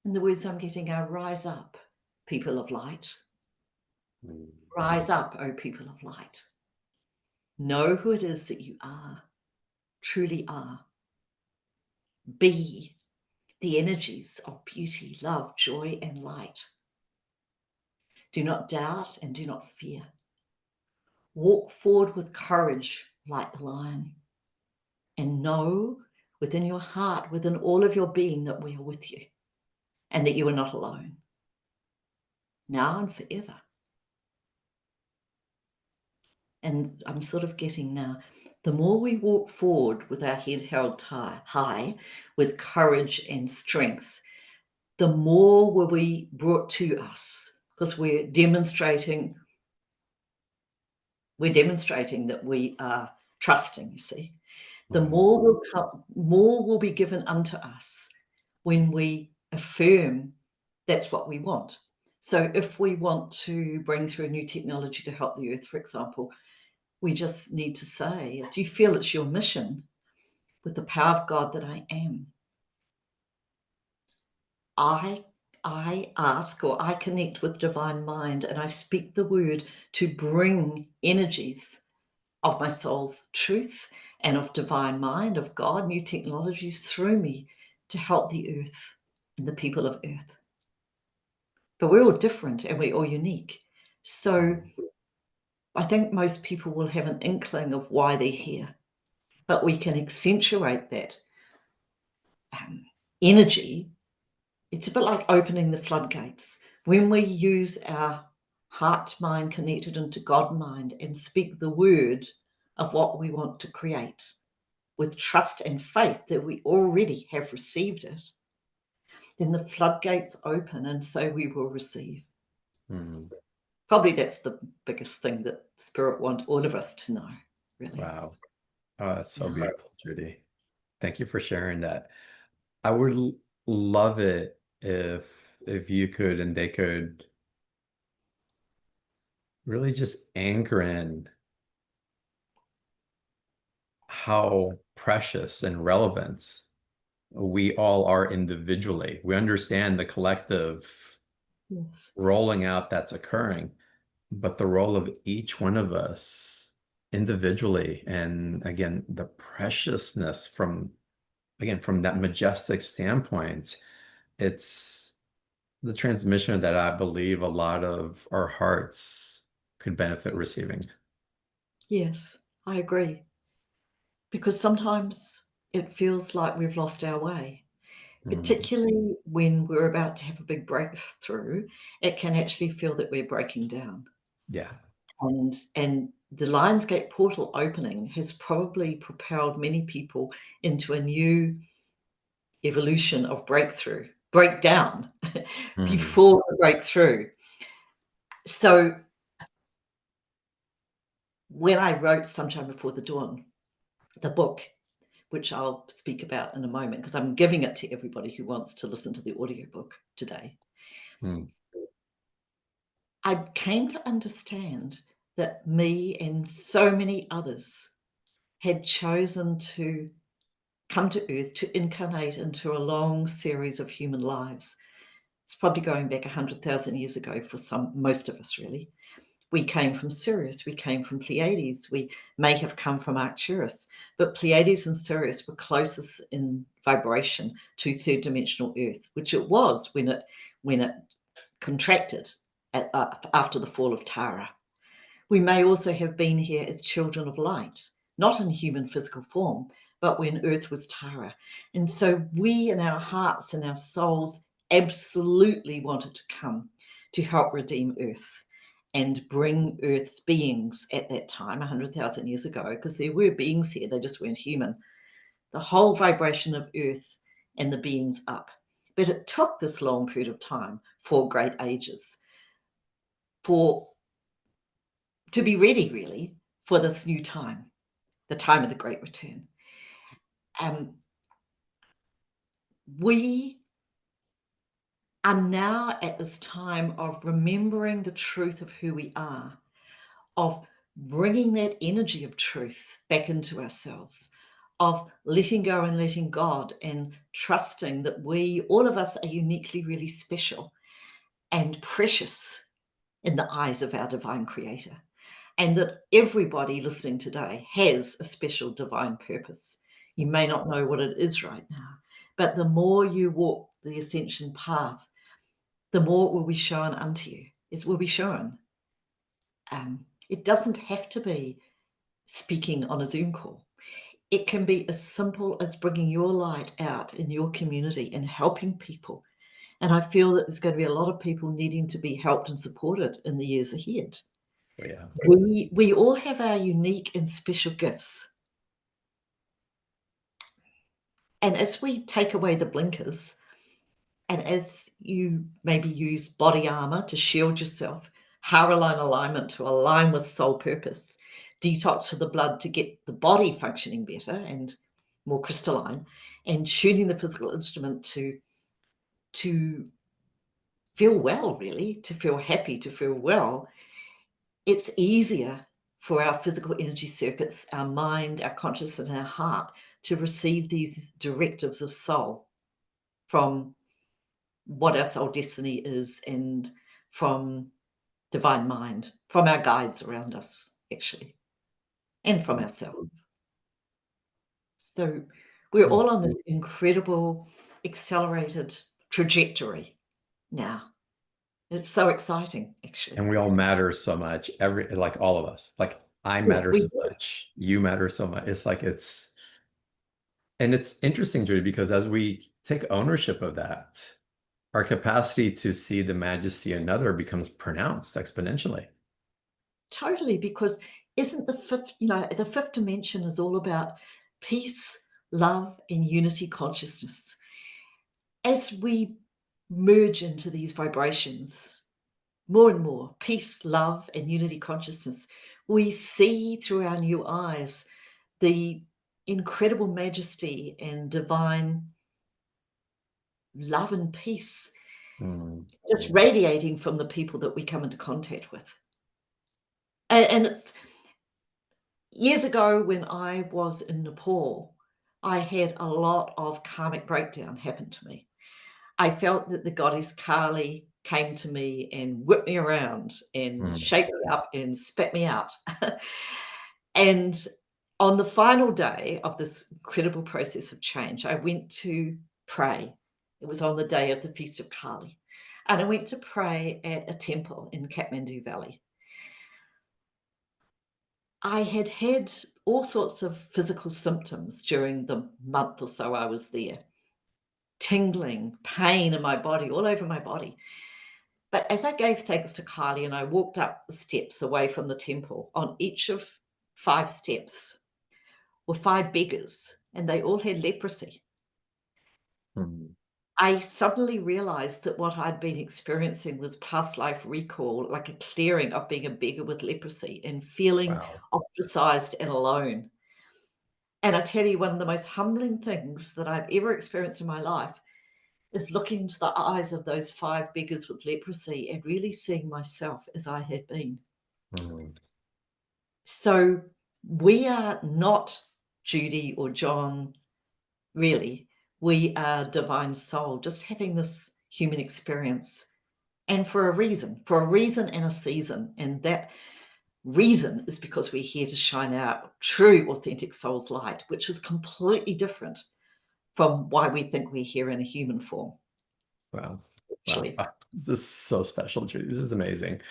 and the words I'm getting are rise up, people of light. Rise up, O people of light. Know who it is that you are. Truly are. Be the energies of beauty, love, joy, and light. Do not doubt and do not fear. Walk forward with courage like the lion, and know within your heart, within all of your being, that we are with you and that you are not alone, now and forever. And I'm sort of getting now, the more we walk forward with our head held high, with courage and strength, the more will be brought to us, because we're demonstrating that we are trusting, you see. The more will come, more will be given unto us when we affirm that's what we want. So if we want to bring through a new technology to help the earth, for example, we just need to say, do you feel it's your mission with the power of God that I am? I ask, or I connect with divine mind, and I speak the word to bring energies of my soul's truth and of divine mind, of God, new technologies through me to help the earth and the people of earth. But we're all different and we're all unique. So I think most people will have an inkling of why they're here, but we can accentuate that energy. It's a bit like opening the floodgates. When we use our heart mind connected into God mind and speak the word of what we want to create with trust and faith that we already have received it, then the floodgates open and so we will receive. Probably that's the biggest thing that Spirit wants all of us to know, really. Wow. Oh, that's so beautiful, Judy. Thank you for sharing that. I would love it if you could and they could really just anchor in how precious and relevant we all are individually. We understand the collective Yes. rolling out that's occurring, but the role of each one of us individually, and again, the preciousness from that majestic standpoint, it's the transmission that I believe a lot of our hearts could benefit receiving. Yes, I agree. Because sometimes it feels like we've lost our way, particularly when we're about to have a big breakthrough. It can actually feel that we're breaking down. Yeah. And the Lionsgate portal opening has probably propelled many people into a new evolution of breakdown before the breakthrough. So when I wrote Sometime Before the Dawn, the book, which I'll speak about in a moment, because I'm giving it to everybody who wants to listen to the audiobook today, I came to understand that me and so many others had chosen to come to Earth to incarnate into a long series of human lives. It's probably going back 100,000 years ago for most of us, really. We came from Sirius, we came from Pleiades, we may have come from Arcturus, but Pleiades and Sirius were closest in vibration to third dimensional Earth, which it was when it contracted after the fall of Tara. We may also have been here as children of light, not in human physical form, but when Earth was Tara. And so we in our hearts and our souls absolutely wanted to come to help redeem Earth and bring Earth's beings at that time, 100,000 years ago, because there were beings here, they just weren't human. The whole vibration of Earth and the beings up. But it took this long period of time, 4 great ages, to be ready, really, for this new time, the time of the Great Return. We are now at this time of remembering the truth of who we are, of bringing that energy of truth back into ourselves, of letting go and letting God, and trusting that all of us are uniquely really special and precious in the eyes of our divine creator. And that everybody listening today has a special divine purpose. You may not know what it is right now, but the more you walk the ascension path, the more it will be shown unto you. It will be shown. It doesn't have to be speaking on a Zoom call. It can be as simple as bringing your light out in your community and helping people. And I feel that there's going to be a lot of people needing to be helped and supported in the years ahead. Yeah. We all have our unique and special gifts. And as we take away the blinkers, and as you maybe use body armor to shield yourself, heart alignment to align with soul purpose, detox for the blood to get the body functioning better and more crystalline, and tuning the physical instrument to feel well, really, to feel happy, to feel well, it's easier for our physical energy circuits, our mind, our consciousness, and our heart to receive these directives of soul from what our soul destiny is and from divine mind, from our guides around us, actually, and from ourselves. So we're all on this incredible accelerated trajectory now. It's so exciting, actually. And we all matter so much, like all of us. Like I Yeah, matter we so do. much, you matter so much. And it's interesting, Judy, because as we take ownership of that, our capacity to see the majesty in another becomes pronounced exponentially. Totally, because isn't the fifth, the fifth dimension is all about peace, love, and unity consciousness. As we merge into these vibrations, more and more peace, love, and unity consciousness, we see through our new eyes the incredible majesty and divine love and peace just radiating from the people that we come into contact with. And it's years ago when I was in Nepal, I had a lot of karmic breakdown happen to me. I felt that the goddess Kali came to me and whipped me around and Mm. shaped me up and spat me out. And on the final day of this incredible process of change, I went to pray. It was on the day of the Feast of Kali. And I went to pray at a temple in Kathmandu Valley. I had had all sorts of physical symptoms during the month or so I was there. Tingling, pain in my body, all over my body. But as I gave thanks to Kali and I walked up the steps away from the temple, on each of 5 steps were 5 beggars, and they all had leprosy. Mm. I suddenly realized that what I'd been experiencing was past life recall, like a clearing of being a beggar with leprosy and feeling Wow. ostracized and alone. And I tell you, one of the most humbling things that I've ever experienced in my life is looking into the eyes of those 5 beggars with leprosy and really seeing myself as I had been. Mm. So we are not Judy or John, really. We are divine soul, just having this human experience. And for a reason and a season. And that reason is because we're here to shine our true, authentic soul's light, which is completely different from why we think we're here in a human form. Wow. Wow. Actually, This is so special, Judy. This is amazing.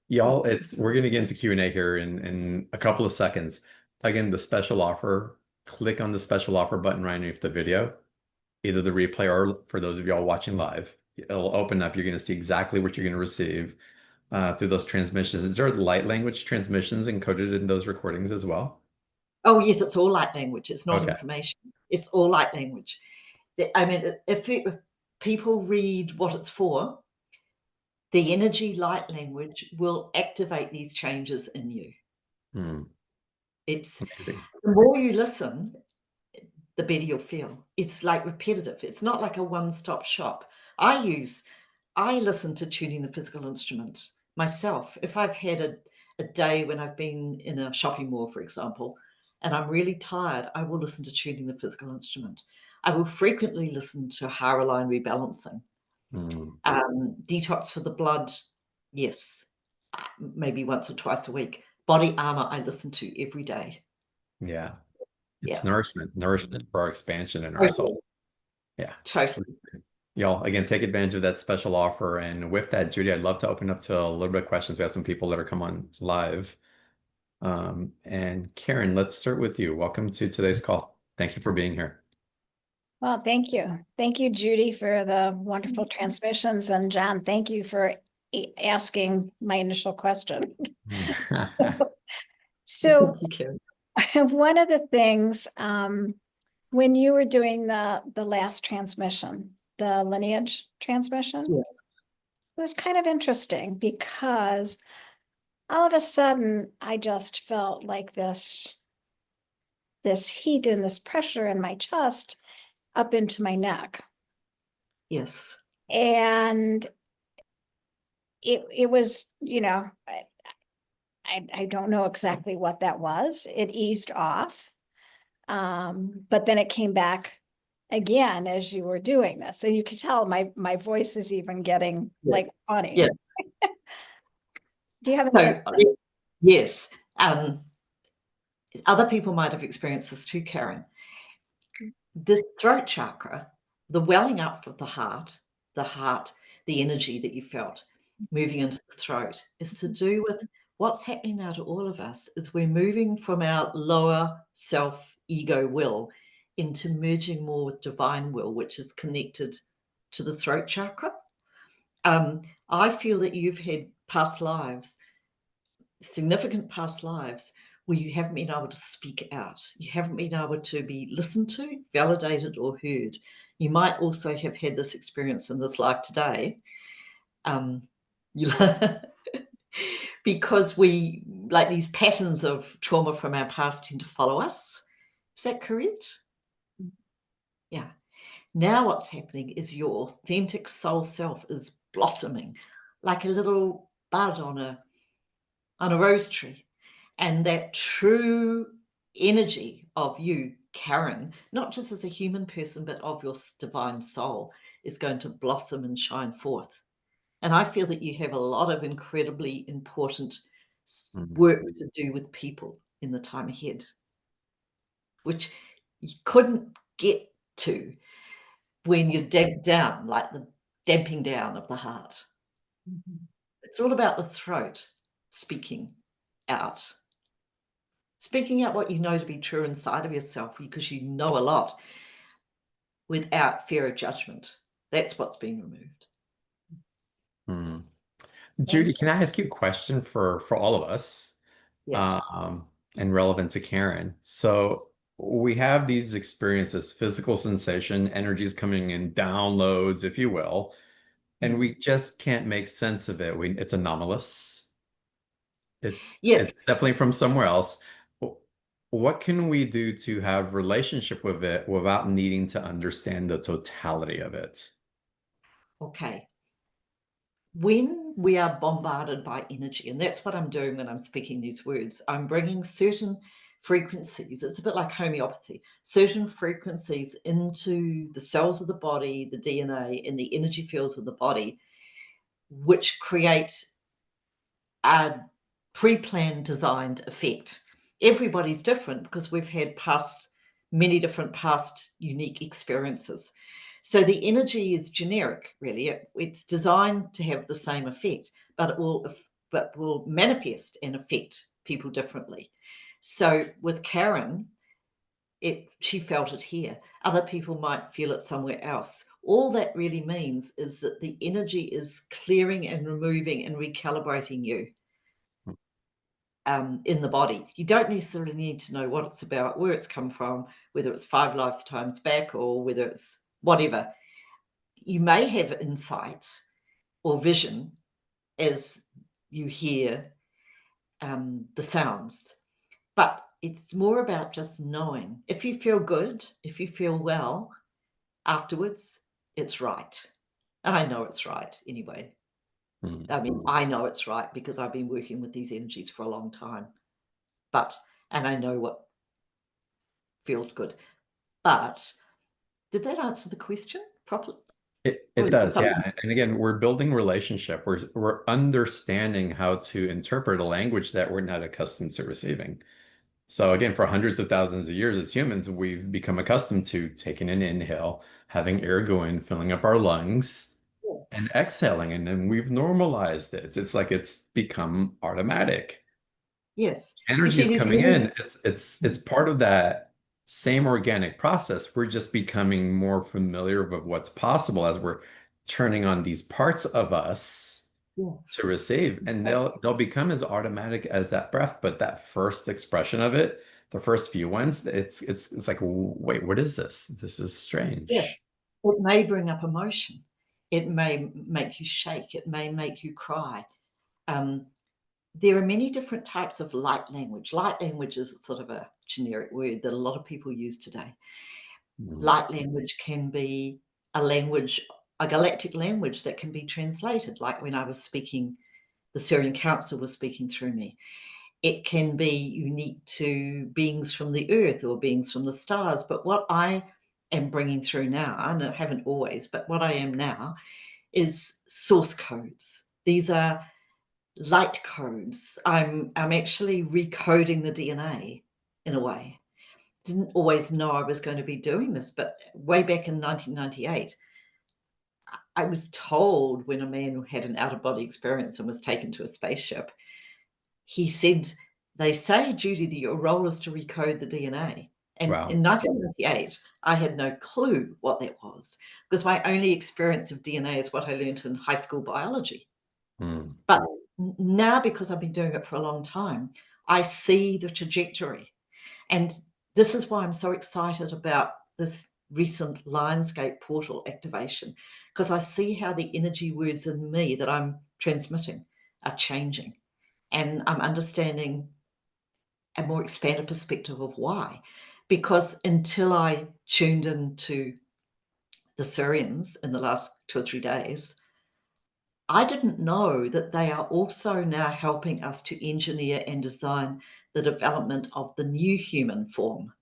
Y'all, we're gonna get into Q&A here in a couple of seconds. Again, the special offer, click on the special offer button right underneath the video, either the replay or for those of y'all watching live. It'll open up. You're gonna see exactly what you're gonna receive through those transmissions. Is there light language transmissions encoded in those recordings as well? oh yes, it's all light language. It's not Okay. information. It's all light language. I mean, if people read what it's for, the energy light language will activate these changes in you. Hmm. It's Amazing. the more you listen, the better you'll feel. It's like repetitive. It's not like a one-stop shop. I listen to tuning the physical instrument myself. If I've had a day when I've been in a shopping mall, for example, and I'm really tired, I will listen to tuning the physical instrument. I will frequently listen to Hara line rebalancing. Hmm. Detox for the blood, yes, maybe once or twice a week. Body armor, I listen to every day. Yeah. It's Yeah, nourishment for our expansion in our totally, soul. Yeah. totally. Y'all, again, take advantage of that special offer. And with that, Judy, I'd love to open up to a little bit of questions. We have some people that are come on live. And Karen, let's start with you. Welcome to today's call. Thank you for being here. Well, thank you. Thank you, Judy, for the wonderful transmissions. And John, thank you for asking my initial question. So Thank you, Karen. one of the things, when you were doing the last transmission, the lineage transmission, Yeah. it was kind of interesting because all of a sudden I just felt like this heat and this pressure in my chest up into my neck. Yes. And it was, I don't know exactly what that was. It eased off. But then it came back again as you were doing this. And you could tell my voice is even getting like funny. Yeah. Do you have So, any? yes. Other people might have experienced this too, Karen. This throat chakra, the welling up of the heart, the energy that you felt moving into the throat, is to do with what's happening now to all of us is we're moving from our lower self ego will into merging more with divine will, which is connected to the throat chakra. I feel that you've had past lives, significant past lives, where you haven't been able to speak out. You haven't been able to be listened to, validated, or heard. You might also have had this experience in this life today. Because we, like, these patterns of trauma from our past tend to follow us. Is that correct? Yeah. Now what's happening is your authentic soul self is blossoming like a little bud on a rose tree. And that true energy of you, Karen, not just as a human person, but of your divine soul, is going to blossom and shine forth. And I feel that you have a lot of incredibly important work to do with people in the time ahead, which you couldn't get to when you're damped down, like the damping down of the heart. It's all about the throat speaking out what you know to be true inside of yourself, because you know a lot without fear of judgment. That's what's being removed. Judy, can I ask you a question for all of us? Yes. And relevant to Karen. So we have these experiences, physical sensation, energies coming in, downloads, if you will, and we just can't make sense of it. It's anomalous. Yes. It's definitely from somewhere else. What can we do to have relationship with it without needing to understand the totality of it? Okay. When we are bombarded by energy, and that's what I'm doing when I'm speaking these words, I'm bringing certain frequencies. It's a bit like homeopathy, certain frequencies into the cells of the body, the DNA, and the energy fields of the body, which create a pre-planned, designed effect. Everybody's different because we've had many different past unique experiences. So the energy is generic, really. It's designed to have the same effect, but it will manifest and affect people differently. So with Karen, she felt it here. Other people might feel it somewhere else. All that really means is that the energy is clearing and removing and recalibrating you in the body. You don't necessarily need to know what it's about, where it's come from, whether it's 5 lifetimes back or whether it's whatever. You may have insight or vision as you hear the sounds, but it's more about just knowing. If you feel good, if you feel well afterwards, it's right. And I know it's right anyway. I mean, I know it's right because I've been working with these energies for a long time. And I know what feels good. But did that answer the question properly? It does, yeah. And again, we're building relationship. We're understanding how to interpret a language that we're not accustomed to receiving. So again, for hundreds of thousands of years as humans, we've become accustomed to taking an inhale, having air go in, filling up our lungs, and exhaling, and then we've normalized it. It's like it's become automatic. Yes. Energy is coming in. It's part of that same organic process. We're just becoming more familiar with what's possible as we're turning on these parts of us to receive, and they'll become as automatic as that breath. But that first expression of it, the first few ones, it's like, wait, what is this? This is strange. Yeah. It may bring up emotion. It may make you shake. It may make you cry. There are many different types of light language. Light language is sort of a generic word that a lot of people use today. Light language can be a language a galactic language that can be translated, like when I was speaking, the Sirian Council was speaking through me. It can be unique to beings from the earth or beings from the stars. But what I am bringing through now, and I haven't always, but what I am now is source codes. These are light codes. I'm actually recoding the DNA in a way. Didn't always know I was going to be doing this, but way back in 1998, I was told when a man had an out-of-body experience and was taken to a spaceship, he said, they say, Judy, that your role is to recode the DNA. And Wow. in 1998, I had no clue what that was, because my only experience of DNA is what I learned in high school biology. But now, because I've been doing it for a long time, I see the trajectory. And this is why I'm so excited about this recent Lionsgate portal activation, because I see how the energy words in me that I'm transmitting are changing. And I'm understanding a more expanded perspective of why. Because until I tuned into the Sirians in the last 2 or 3 days, I didn't know that they are also now helping us to engineer and design the development of the new human form.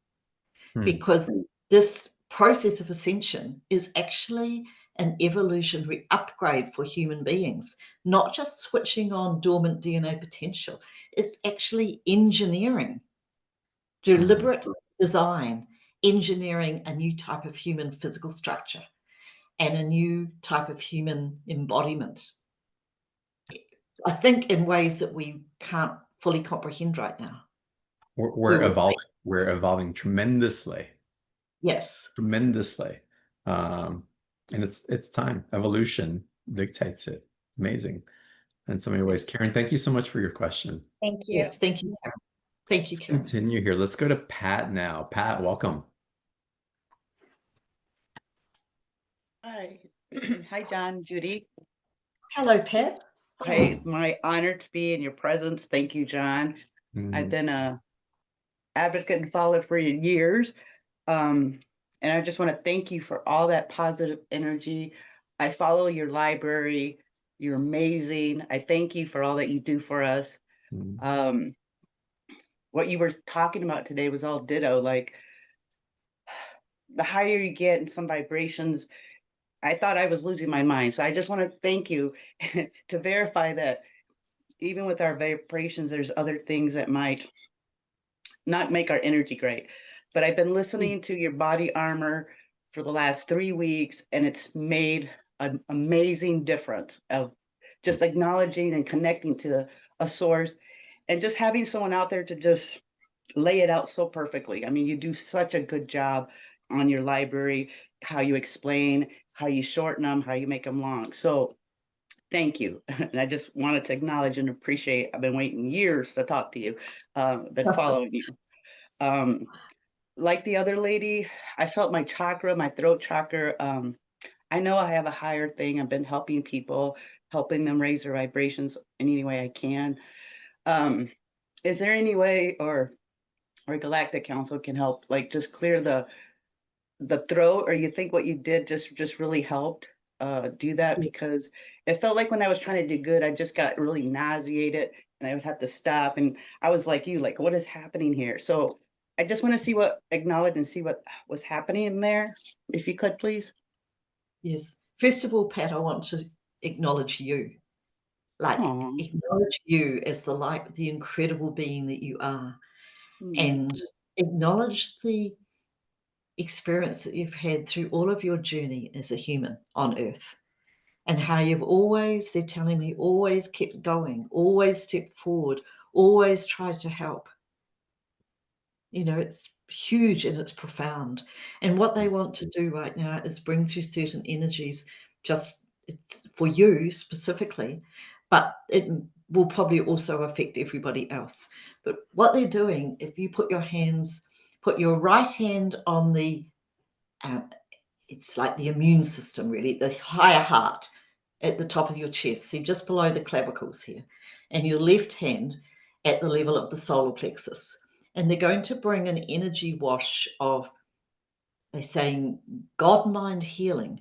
Because this process of ascension is actually an evolutionary upgrade for human beings, not just switching on dormant DNA potential. It's actually engineering, deliberate design, engineering a new type of human physical structure and a new type of human embodiment. I think in ways that we can't fully comprehend right now. We're evolving tremendously. Yes. Tremendously. And it's time. Evolution dictates it. Amazing. In so many ways. Karen, thank you so much for your question. Thank you. Yes, thank you. Thank you, Let's Karen. continue here. Let's go to Pat now. Pat, welcome. Hi. Hi, John, Judy. Hello, Pat. Hi, my honor to be in your presence. Thank you, John. I've been a advocate and follower for years. And I just want to thank you for all that positive energy. I follow your library. You're amazing. I thank you for all that you do for us. What you were talking about today was all ditto. Like, the higher you get in some vibrations, I thought I was losing my mind. So I just want to thank you to verify that even with our vibrations, there's other things that might not make our energy great. But I've been listening to your body armor for the last 3 weeks, and it's made an amazing difference of just acknowledging and connecting to a source and just having someone out there to just lay it out so perfectly. I mean, you do such a good job on your library, how you explain, how you shorten them, how you make them long. So thank you. And I just wanted to acknowledge and appreciate, I've been waiting years to talk to you, been following you. Like the other lady, I felt my chakra, my throat chakra. I know I have a higher thing. I've been helping people, helping them raise their vibrations in any way I can. Is there any way, or Galactic Council can help, like just clear the throat, or you think what you did just really helped do that? Because it felt like when I was trying to do good, I just got really nauseated and I would have to stop. And I was like you, like, what is happening here? So I just want to acknowledge and see what was happening in there, if you could, please. Yes. First of all, Pat, I want to acknowledge you. Like, Aww. acknowledge you as the light, the incredible being that you are. And Mm. acknowledge the experience that you've had through all of your journey as a human on Earth. And how you've always, they're telling me, always kept going, always stepped forward, always tried to help. You know, it's huge and it's profound. And what they want to do right now is bring through certain energies, just it's for you specifically, but it will probably also affect everybody else. But what they're doing, if you put your right hand on the, it's like the immune system, really, the higher heart at the top of your chest, so just below the clavicles here, and your left hand at the level of the solar plexus. And they're going to bring an energy wash of, they're saying, God-mind healing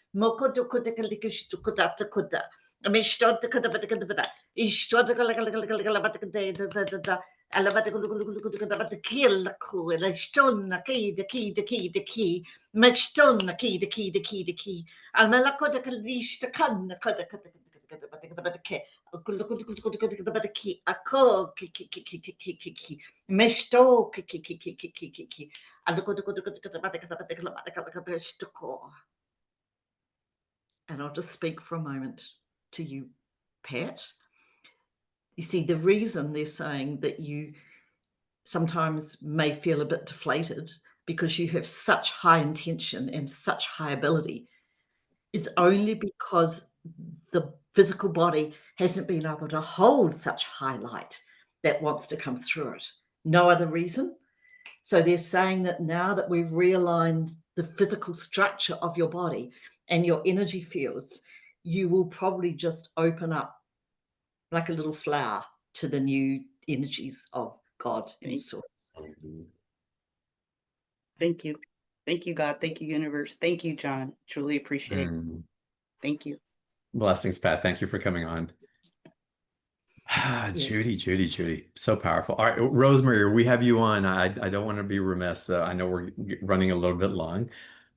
Mokoto kuda kalikishtu kuda kuda. I mean, start the kuda bada. Is start the the kill the cool, like stone the key, the key, the key, the key. Much stone the key, the key, the key, the key. Almalako the kalish the kun, the kuda the key. The key, a call, key. Mesto, key. I look at the and I'll just speak for a moment to you, Pat. You see, the reason they're saying that you sometimes may feel a bit deflated because you have such high intention and such high ability is only because the physical body hasn't been able to hold such high light that wants to come through it. No other reason. So they're saying that now that we've realigned the physical structure of your body and your energy fields, you will probably just open up like a little flower to the new energies of God and Source. Thank you. Thank you, God. Thank you, universe. Thank you, John. Truly appreciate it. Thank you. Blessings, Pat. Thank you for coming on. Judy. So powerful. All right, Rosemary, we have you on. I don't want to be remiss. I know we're running a little bit long.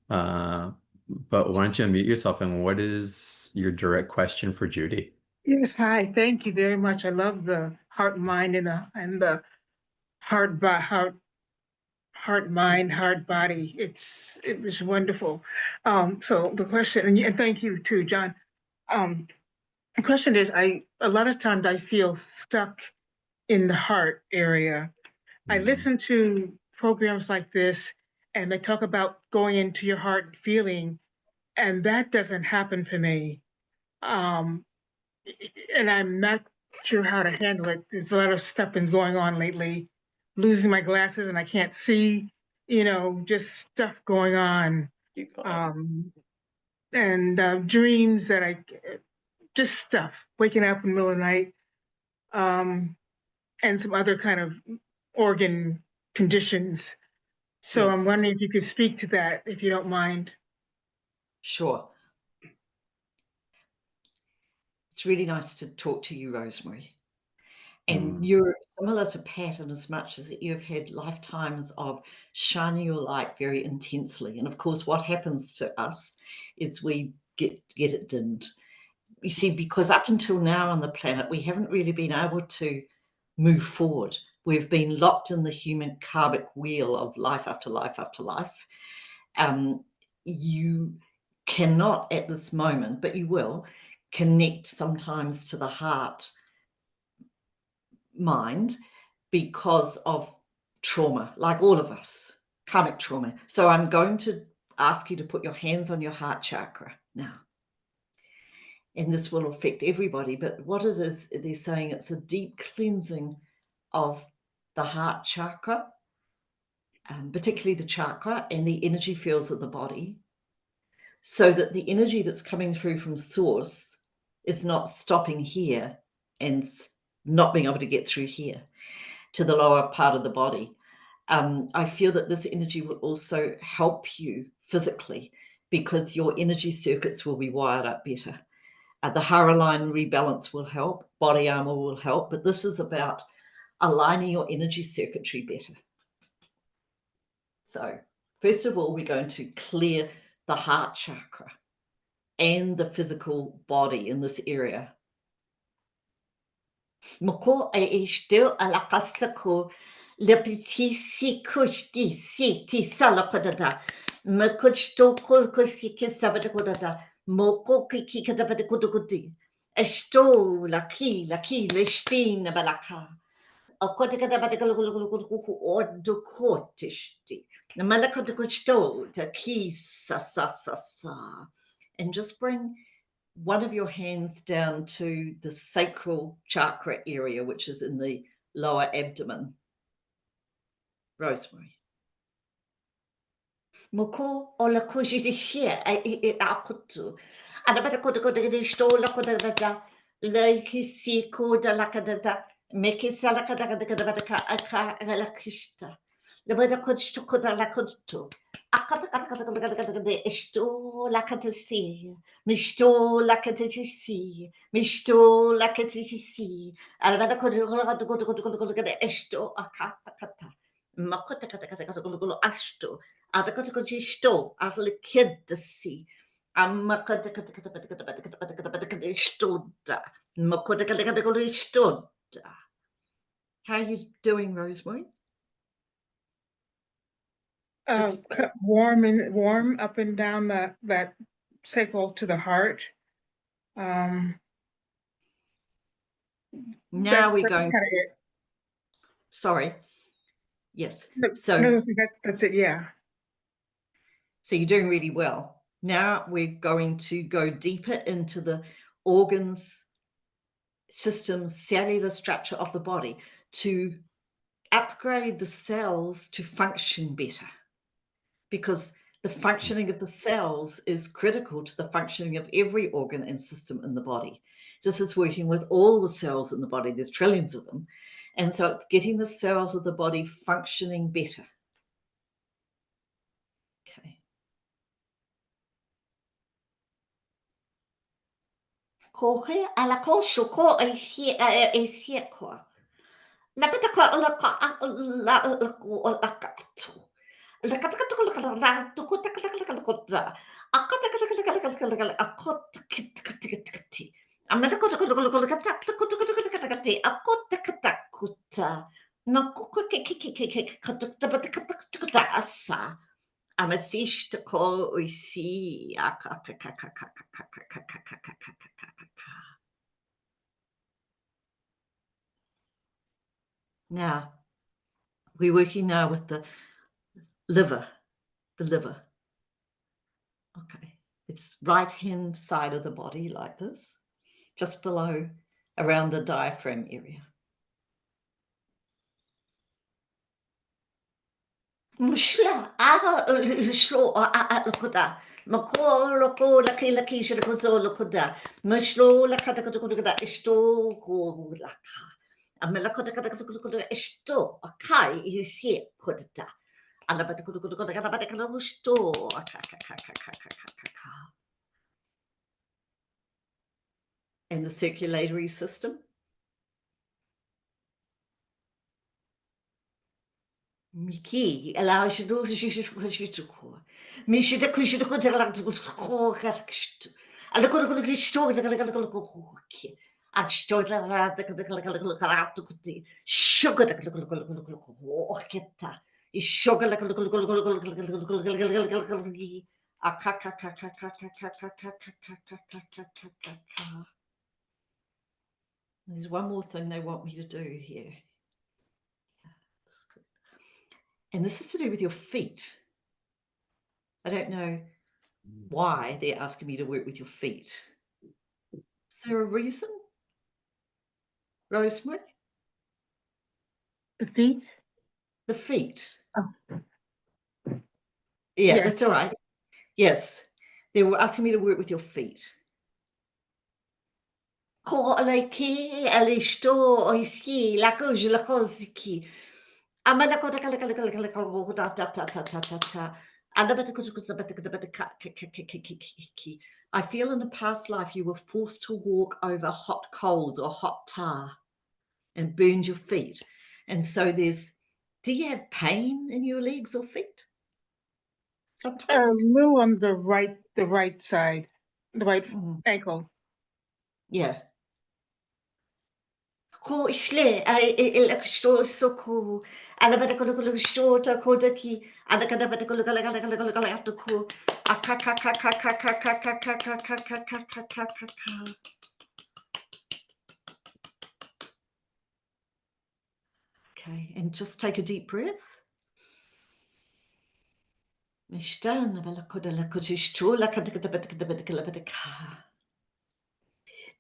But why don't you unmute yourself, and what is your direct question for Judy? Yes, hi. Thank you very much. I love the heart, mind, and the heart mind, heart, body. It was wonderful. So the question, and thank you too, John. The question is, a lot of times I feel stuck in the heart area. I listen to programs like this, and they talk about going into your heart and feeling, and that doesn't happen for me. And I'm not sure how to handle it. There's a lot of stuff been going on lately, losing my glasses and I can't see, just stuff going on. And dreams that just stuff, waking up in the middle of the night, and some other kind of organ conditions. So Yes. I'm wondering if you could speak to that, if you don't mind. Sure. It's really nice to talk to you, Rosemary. And you're similar to Pat in as much as that you've had lifetimes of shining your light very intensely. And of course, what happens to us is we get it dimmed. You see, because up until now on the planet, we haven't really been able to move forward. We've been locked in the human karmic wheel of life after life after life. You cannot at this moment, but you will, connect sometimes to the heart mind because of trauma, like all of us, karmic trauma. So I'm going to ask you to put your hands on your heart chakra now. And this will affect everybody, but what it is, they're saying it's a deep cleansing of the heart chakra, particularly the chakra and the energy fields of the body, so that the energy that's coming through from source is not stopping here and not being able to get through here to the lower part of the body. I feel that this energy will also help you physically because your energy circuits will be wired up better. The Hara line rebalance will help, body armor will help, but this is about aligning your energy circuitry better. So first of all, we're going to clear the heart chakra and the physical body in this area. Moko e still alakasako lepitisi kushti ti salakodada. Makuchto kolkosiki sabadakodada. Moko kiki kadabadakodogodi. Esto laki lestin balaka. And just bring one of your hands down to the sacral chakra area, which is in the lower abdomen. Rosemary. Moko o la kuji de shia e akutu. Ada bata koda koda de stola koda da la kisi koda la kada meki sala kada kada bata ka aka la kista. La bata koda koda la koda. Akata kada kada de esto la kada si. Misto la kada si. Misto la kada si. Ada bata koda koda esto akata kata. Makota kata koda asto. Ada kata sto ala kid the sea. Amakata kata stoda. Makota kata stoda. How are you doing, Rosemary? Just Warm up and down that sacral to the heart. now we're going. Kind of it. Sorry. Yes. No, So that's it. Yeah. So you're doing really well. Now we're going to go deeper into the organs, systems, cellular structure of the body to upgrade the cells to function better, because the functioning of the cells is critical to the functioning of every organ and system in the body. This is working with all the cells in the body. There's trillions of them. And so it's getting the cells of the body functioning better. Okay. Kohe ala ko shoko e sie ko. La bata ko la ko la ka to. La ka to la to ko ta la ko ta. Akota ka akota kit. Amela ko ka ta ko ka akota ka kuta. No ko ka ta bata asa. Amethyst ko oisi. Now, we're working now with the liver. Okay, it's right-hand side of the body like this, just below, around the diaphragm area. Mshla, lokuda. Mako loko laki shirikozo lokuda. Mshlo lakata isto go laka. Amelakota isto akai isi kodata. Alabata isto. And the circulatory system. Miki allows you to do Mishi the cushion to go to and show the sugar There's one more thing they want me to do here. And this is to do with your feet. I don't know why they're asking me to work with your feet. Is there a reason? Rosemary? The feet? The feet. Oh. Yeah, Yes. that's all right. Yes. They were asking me to work with your feet. I feel in a past life you were forced to walk over hot coals or hot tar and burned your feet. And so do you have pain in your legs or feet? sometimes. little on the right side, the right Mm, ankle. yeah. Ko isle il sto so ko ala bada ko sto ta ko da ki ala kada bada ko gala to ko aka ka ka ka ka ka ka ka ka ka ka ka ka ka ka ka ka. Okay, and just take a deep breath. Mishtana bala ko da la ko sto la kada bada ka.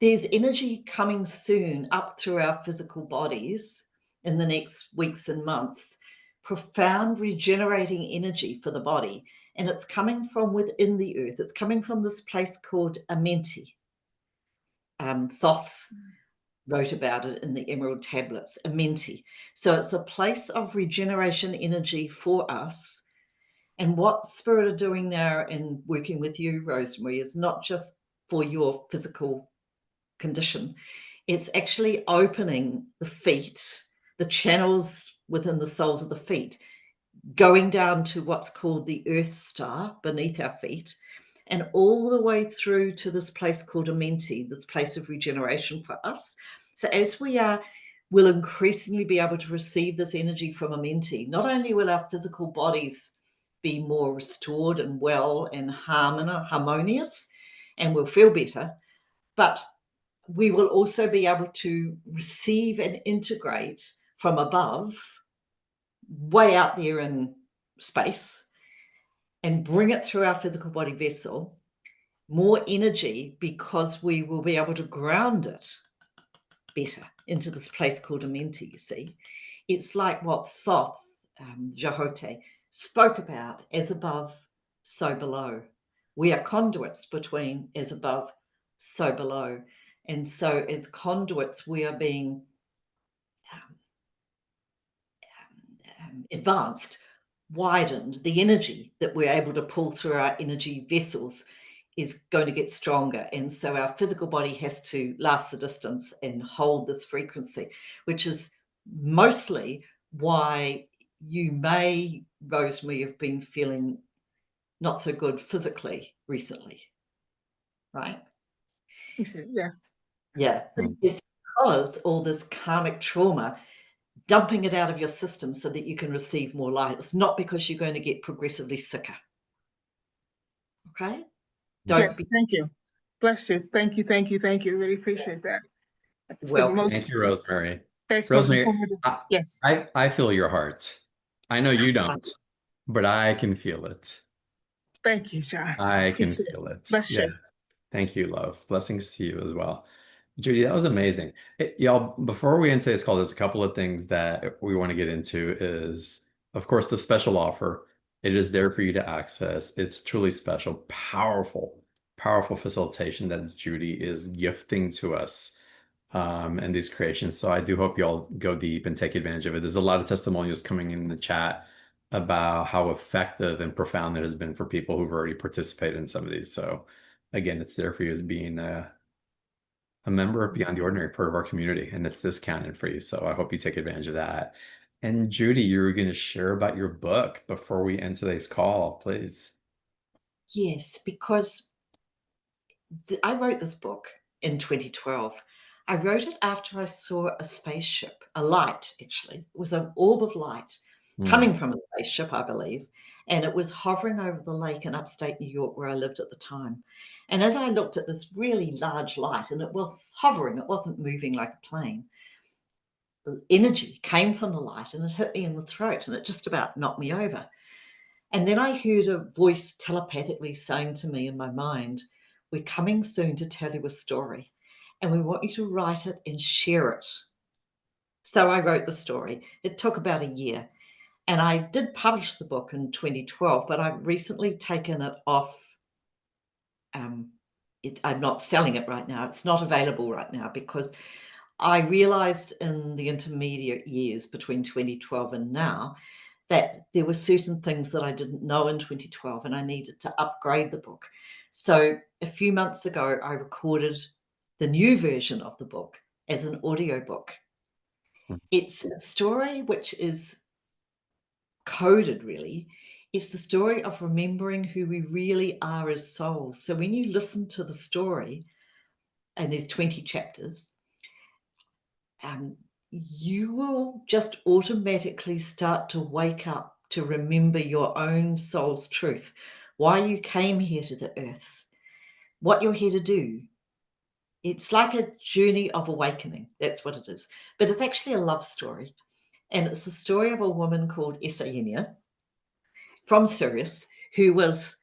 There's energy coming soon up through our physical bodies in the next weeks and months, profound regenerating energy for the body. And it's coming from within the earth. It's coming from this place called Amenti. Thoth's wrote about it in the Emerald Tablets, Amenti. So it's a place of regeneration energy for us. And what Spirit are doing now in working with you, Rosemary, is not just for your physical condition. It's actually opening the feet, the channels within the soles of the feet, going down to what's called the Earth Star beneath our feet, and all the way through to this place called Amenti, this place of regeneration for us. So as we'll increasingly be able to receive this energy from Amenti. Not only will our physical bodies be more restored and well and harmonious, and we'll feel better, but we will also be able to receive and integrate from above, way out there in space, and bring it through our physical body vessel, more energy, because we will be able to ground it better into this place called Amenti, you see. It's like what Thoth, Jahote, spoke about, as above, so below. We are conduits between as above, so below. And so as conduits, we are being advanced, widened. The energy that we're able to pull through our energy vessels is going to get stronger. And so our physical body has to last the distance and hold this frequency, which is mostly why you may, Rosemary, have been feeling not so good physically recently, right? Yes. Yeah. Mm. It's because all this karmic trauma, dumping it out of your system so that you can receive more light. It's not because you're going to get progressively sicker. Okay? Don't Yes, be thank you. Bless you. Thank you, thank you, thank you. Really appreciate that. That's the welcome. most, Thank you, Rosemary. that's most Rosemary, informative. Yes, I feel your heart. I know you don't, but I can feel it. thank you, John. I can Appreciate it. feel it. Bless Yes. you. Thank you, love. Blessings to you as well. Judy, that was amazing. Y'all, before we end today's call, there's a couple of things that we want to get into is, of course, the special offer. It is there for you to access. It's truly special, powerful, powerful facilitation that Judy is gifting to us and these creations. So I do hope y'all go deep and take advantage of it. There's a lot of testimonials coming in the chat about how effective and profound it has been for people who've already participated in some of these. So again, it's there for you as being a member of Beyond the Ordinary, part of our community, and it's discounted for you. So I hope you take advantage of that. And Judy, you were going to share about your book before we end today's call, please. Yes, because I wrote this book in 2012. I wrote it after I saw a spaceship, a light, actually. It was an orb of light coming from a spaceship, I believe. And it was hovering over the lake in upstate New York where I lived at the time. And as I looked at this really large light, and it was hovering, it wasn't moving like a plane, energy came from the light and it hit me in the throat and it just about knocked me over. And then I heard a voice telepathically saying to me in my mind, "We're coming soon to tell you a story and we want you to write it and share it." So I wrote the story. It took about a year. And I did publish the book in 2012, but I've recently taken it off. I'm not selling it right now. It's not available right now because I realized in the intermediate years between 2012 and now that there were certain things that I didn't know in 2012 and I needed to upgrade the book. So a few months ago, I recorded the new version of the book as an audiobook. It's a story which is coded really it's the story of remembering who we really are as souls. So when you listen to the story, and there's 20 chapters, you will just automatically start to wake up to remember your own soul's truth, why you came here to the earth, what you're here to do. It's like a journey of awakening. That's what it is. But it's actually a love story. And it's the story of a woman called Ascension from Sirius, who was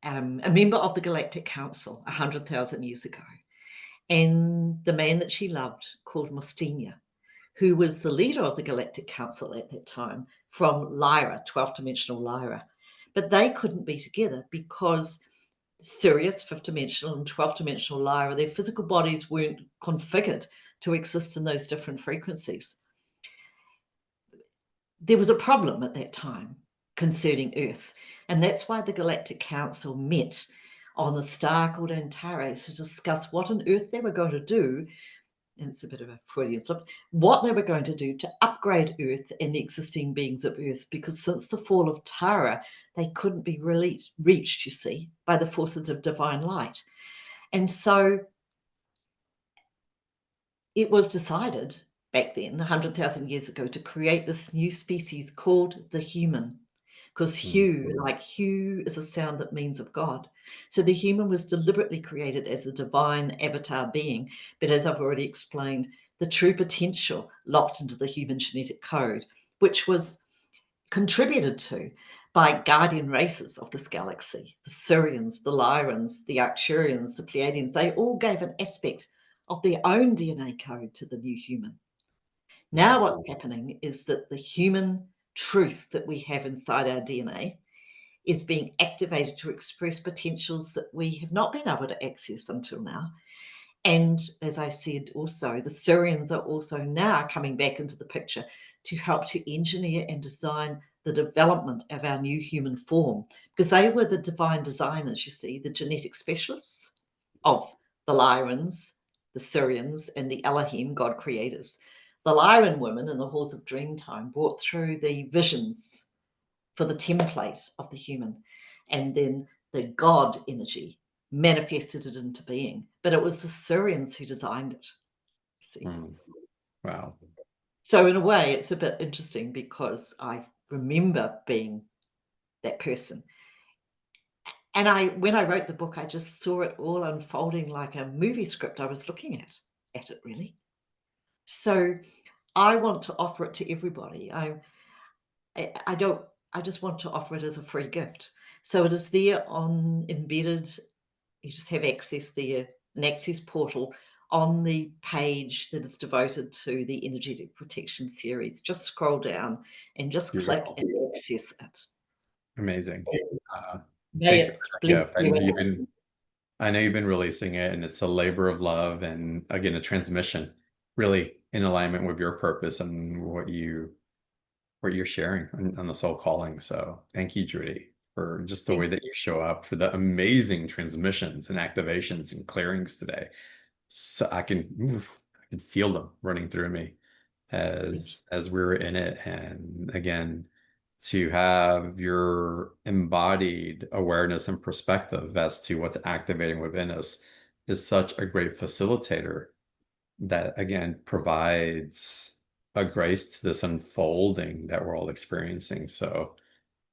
a member of the Galactic Council 100,000 years ago. And the man that she loved called Mostinia, who was the leader of the Galactic Council at that time from Lyra, 12th dimensional Lyra. But they couldn't be together because Sirius, 5th dimensional, and 12th dimensional Lyra, their physical bodies weren't configured to exist in those different frequencies. There was a problem at that time concerning Earth, and that's why the Galactic Council met on the star called Antares to discuss what on Earth they were going to do, and it's a bit of a Freudian slip, what they were going to do to upgrade Earth and the existing beings of Earth, because since the fall of Tara, they couldn't be reached, you see, by the forces of divine light. And so it was decided back then, 100,000 years ago, to create this new species called the human, because hue, like hue is a sound that means of God. So the human was deliberately created as a divine avatar being, but as I've already explained, the true potential locked into the human genetic code, which was contributed to by guardian races of this galaxy, the Sirians, the Lyrans, the Arcturians, the Pleiadians. They all gave an aspect of their own DNA code to the new human. Now what's happening is that the human truth that we have inside our DNA is being activated to express potentials that we have not been able to access until now. And as I said, also, the Sirians are also now coming back into the picture to help to engineer and design the development of our new human form, because they were the divine designers, you see, the genetic specialists of the Lyrans, the Sirians, and the Elohim, God creators. The Lyran women in the halls of Dreamtime brought through the visions for the template of the human, and then the God energy manifested it into being. But it was the Sirians who designed it. See? Wow. So in a way, it's a bit interesting because I remember being that person. And when I wrote the book, I just saw it all unfolding like a movie script. I was looking at it really. So I want to offer it to everybody. I just want to offer it as a free gift. So it is there on embedded. You just have access there, an access portal on the page that is devoted to the energetic protection series. Just scroll down and just click and access it. Amazing. May Thank you it for the bless gift. you. I know you've been releasing it, and it's a labor of love, and again, a transmission, really in alignment with your purpose and what you're sharing on the soul calling. So thank you, Judy, for just the way that you show up, for the amazing transmissions and activations and clearings today. So I can feel them running through me as we're in it. And again, to have your embodied awareness and perspective as to what's activating within us is such a great facilitator that, again, provides a grace to this unfolding that we're all experiencing. So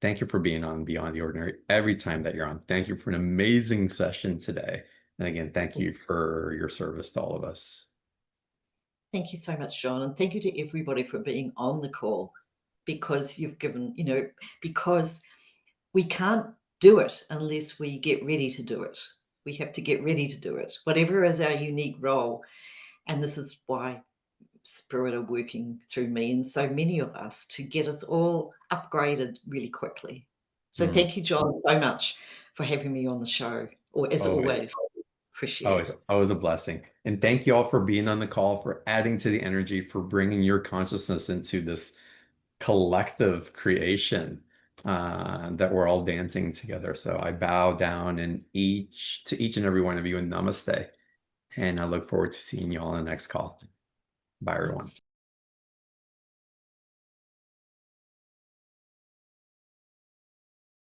thank you for being on Beyond the Ordinary every time that you're on. Thank you for an amazing session today. And again, thank you for your service to all of us. Thank you so much, John. And thank you to everybody for being on the call, because you've given, because we can't do it unless we get ready to do it. We have to get ready to do it, whatever is our unique role. And this is why Spirit are working through me and so many of us to get us all upgraded really quickly. So thank you, John, so much for having me on the show, or as always. Appreciate it. Always a blessing. And thank you all for being on the call, for adding to the energy, for bringing your consciousness into this collective creation that we're all dancing together. So I bow down to each and every one of you in namaste. And I look forward to seeing you all in the next call. Bye, everyone.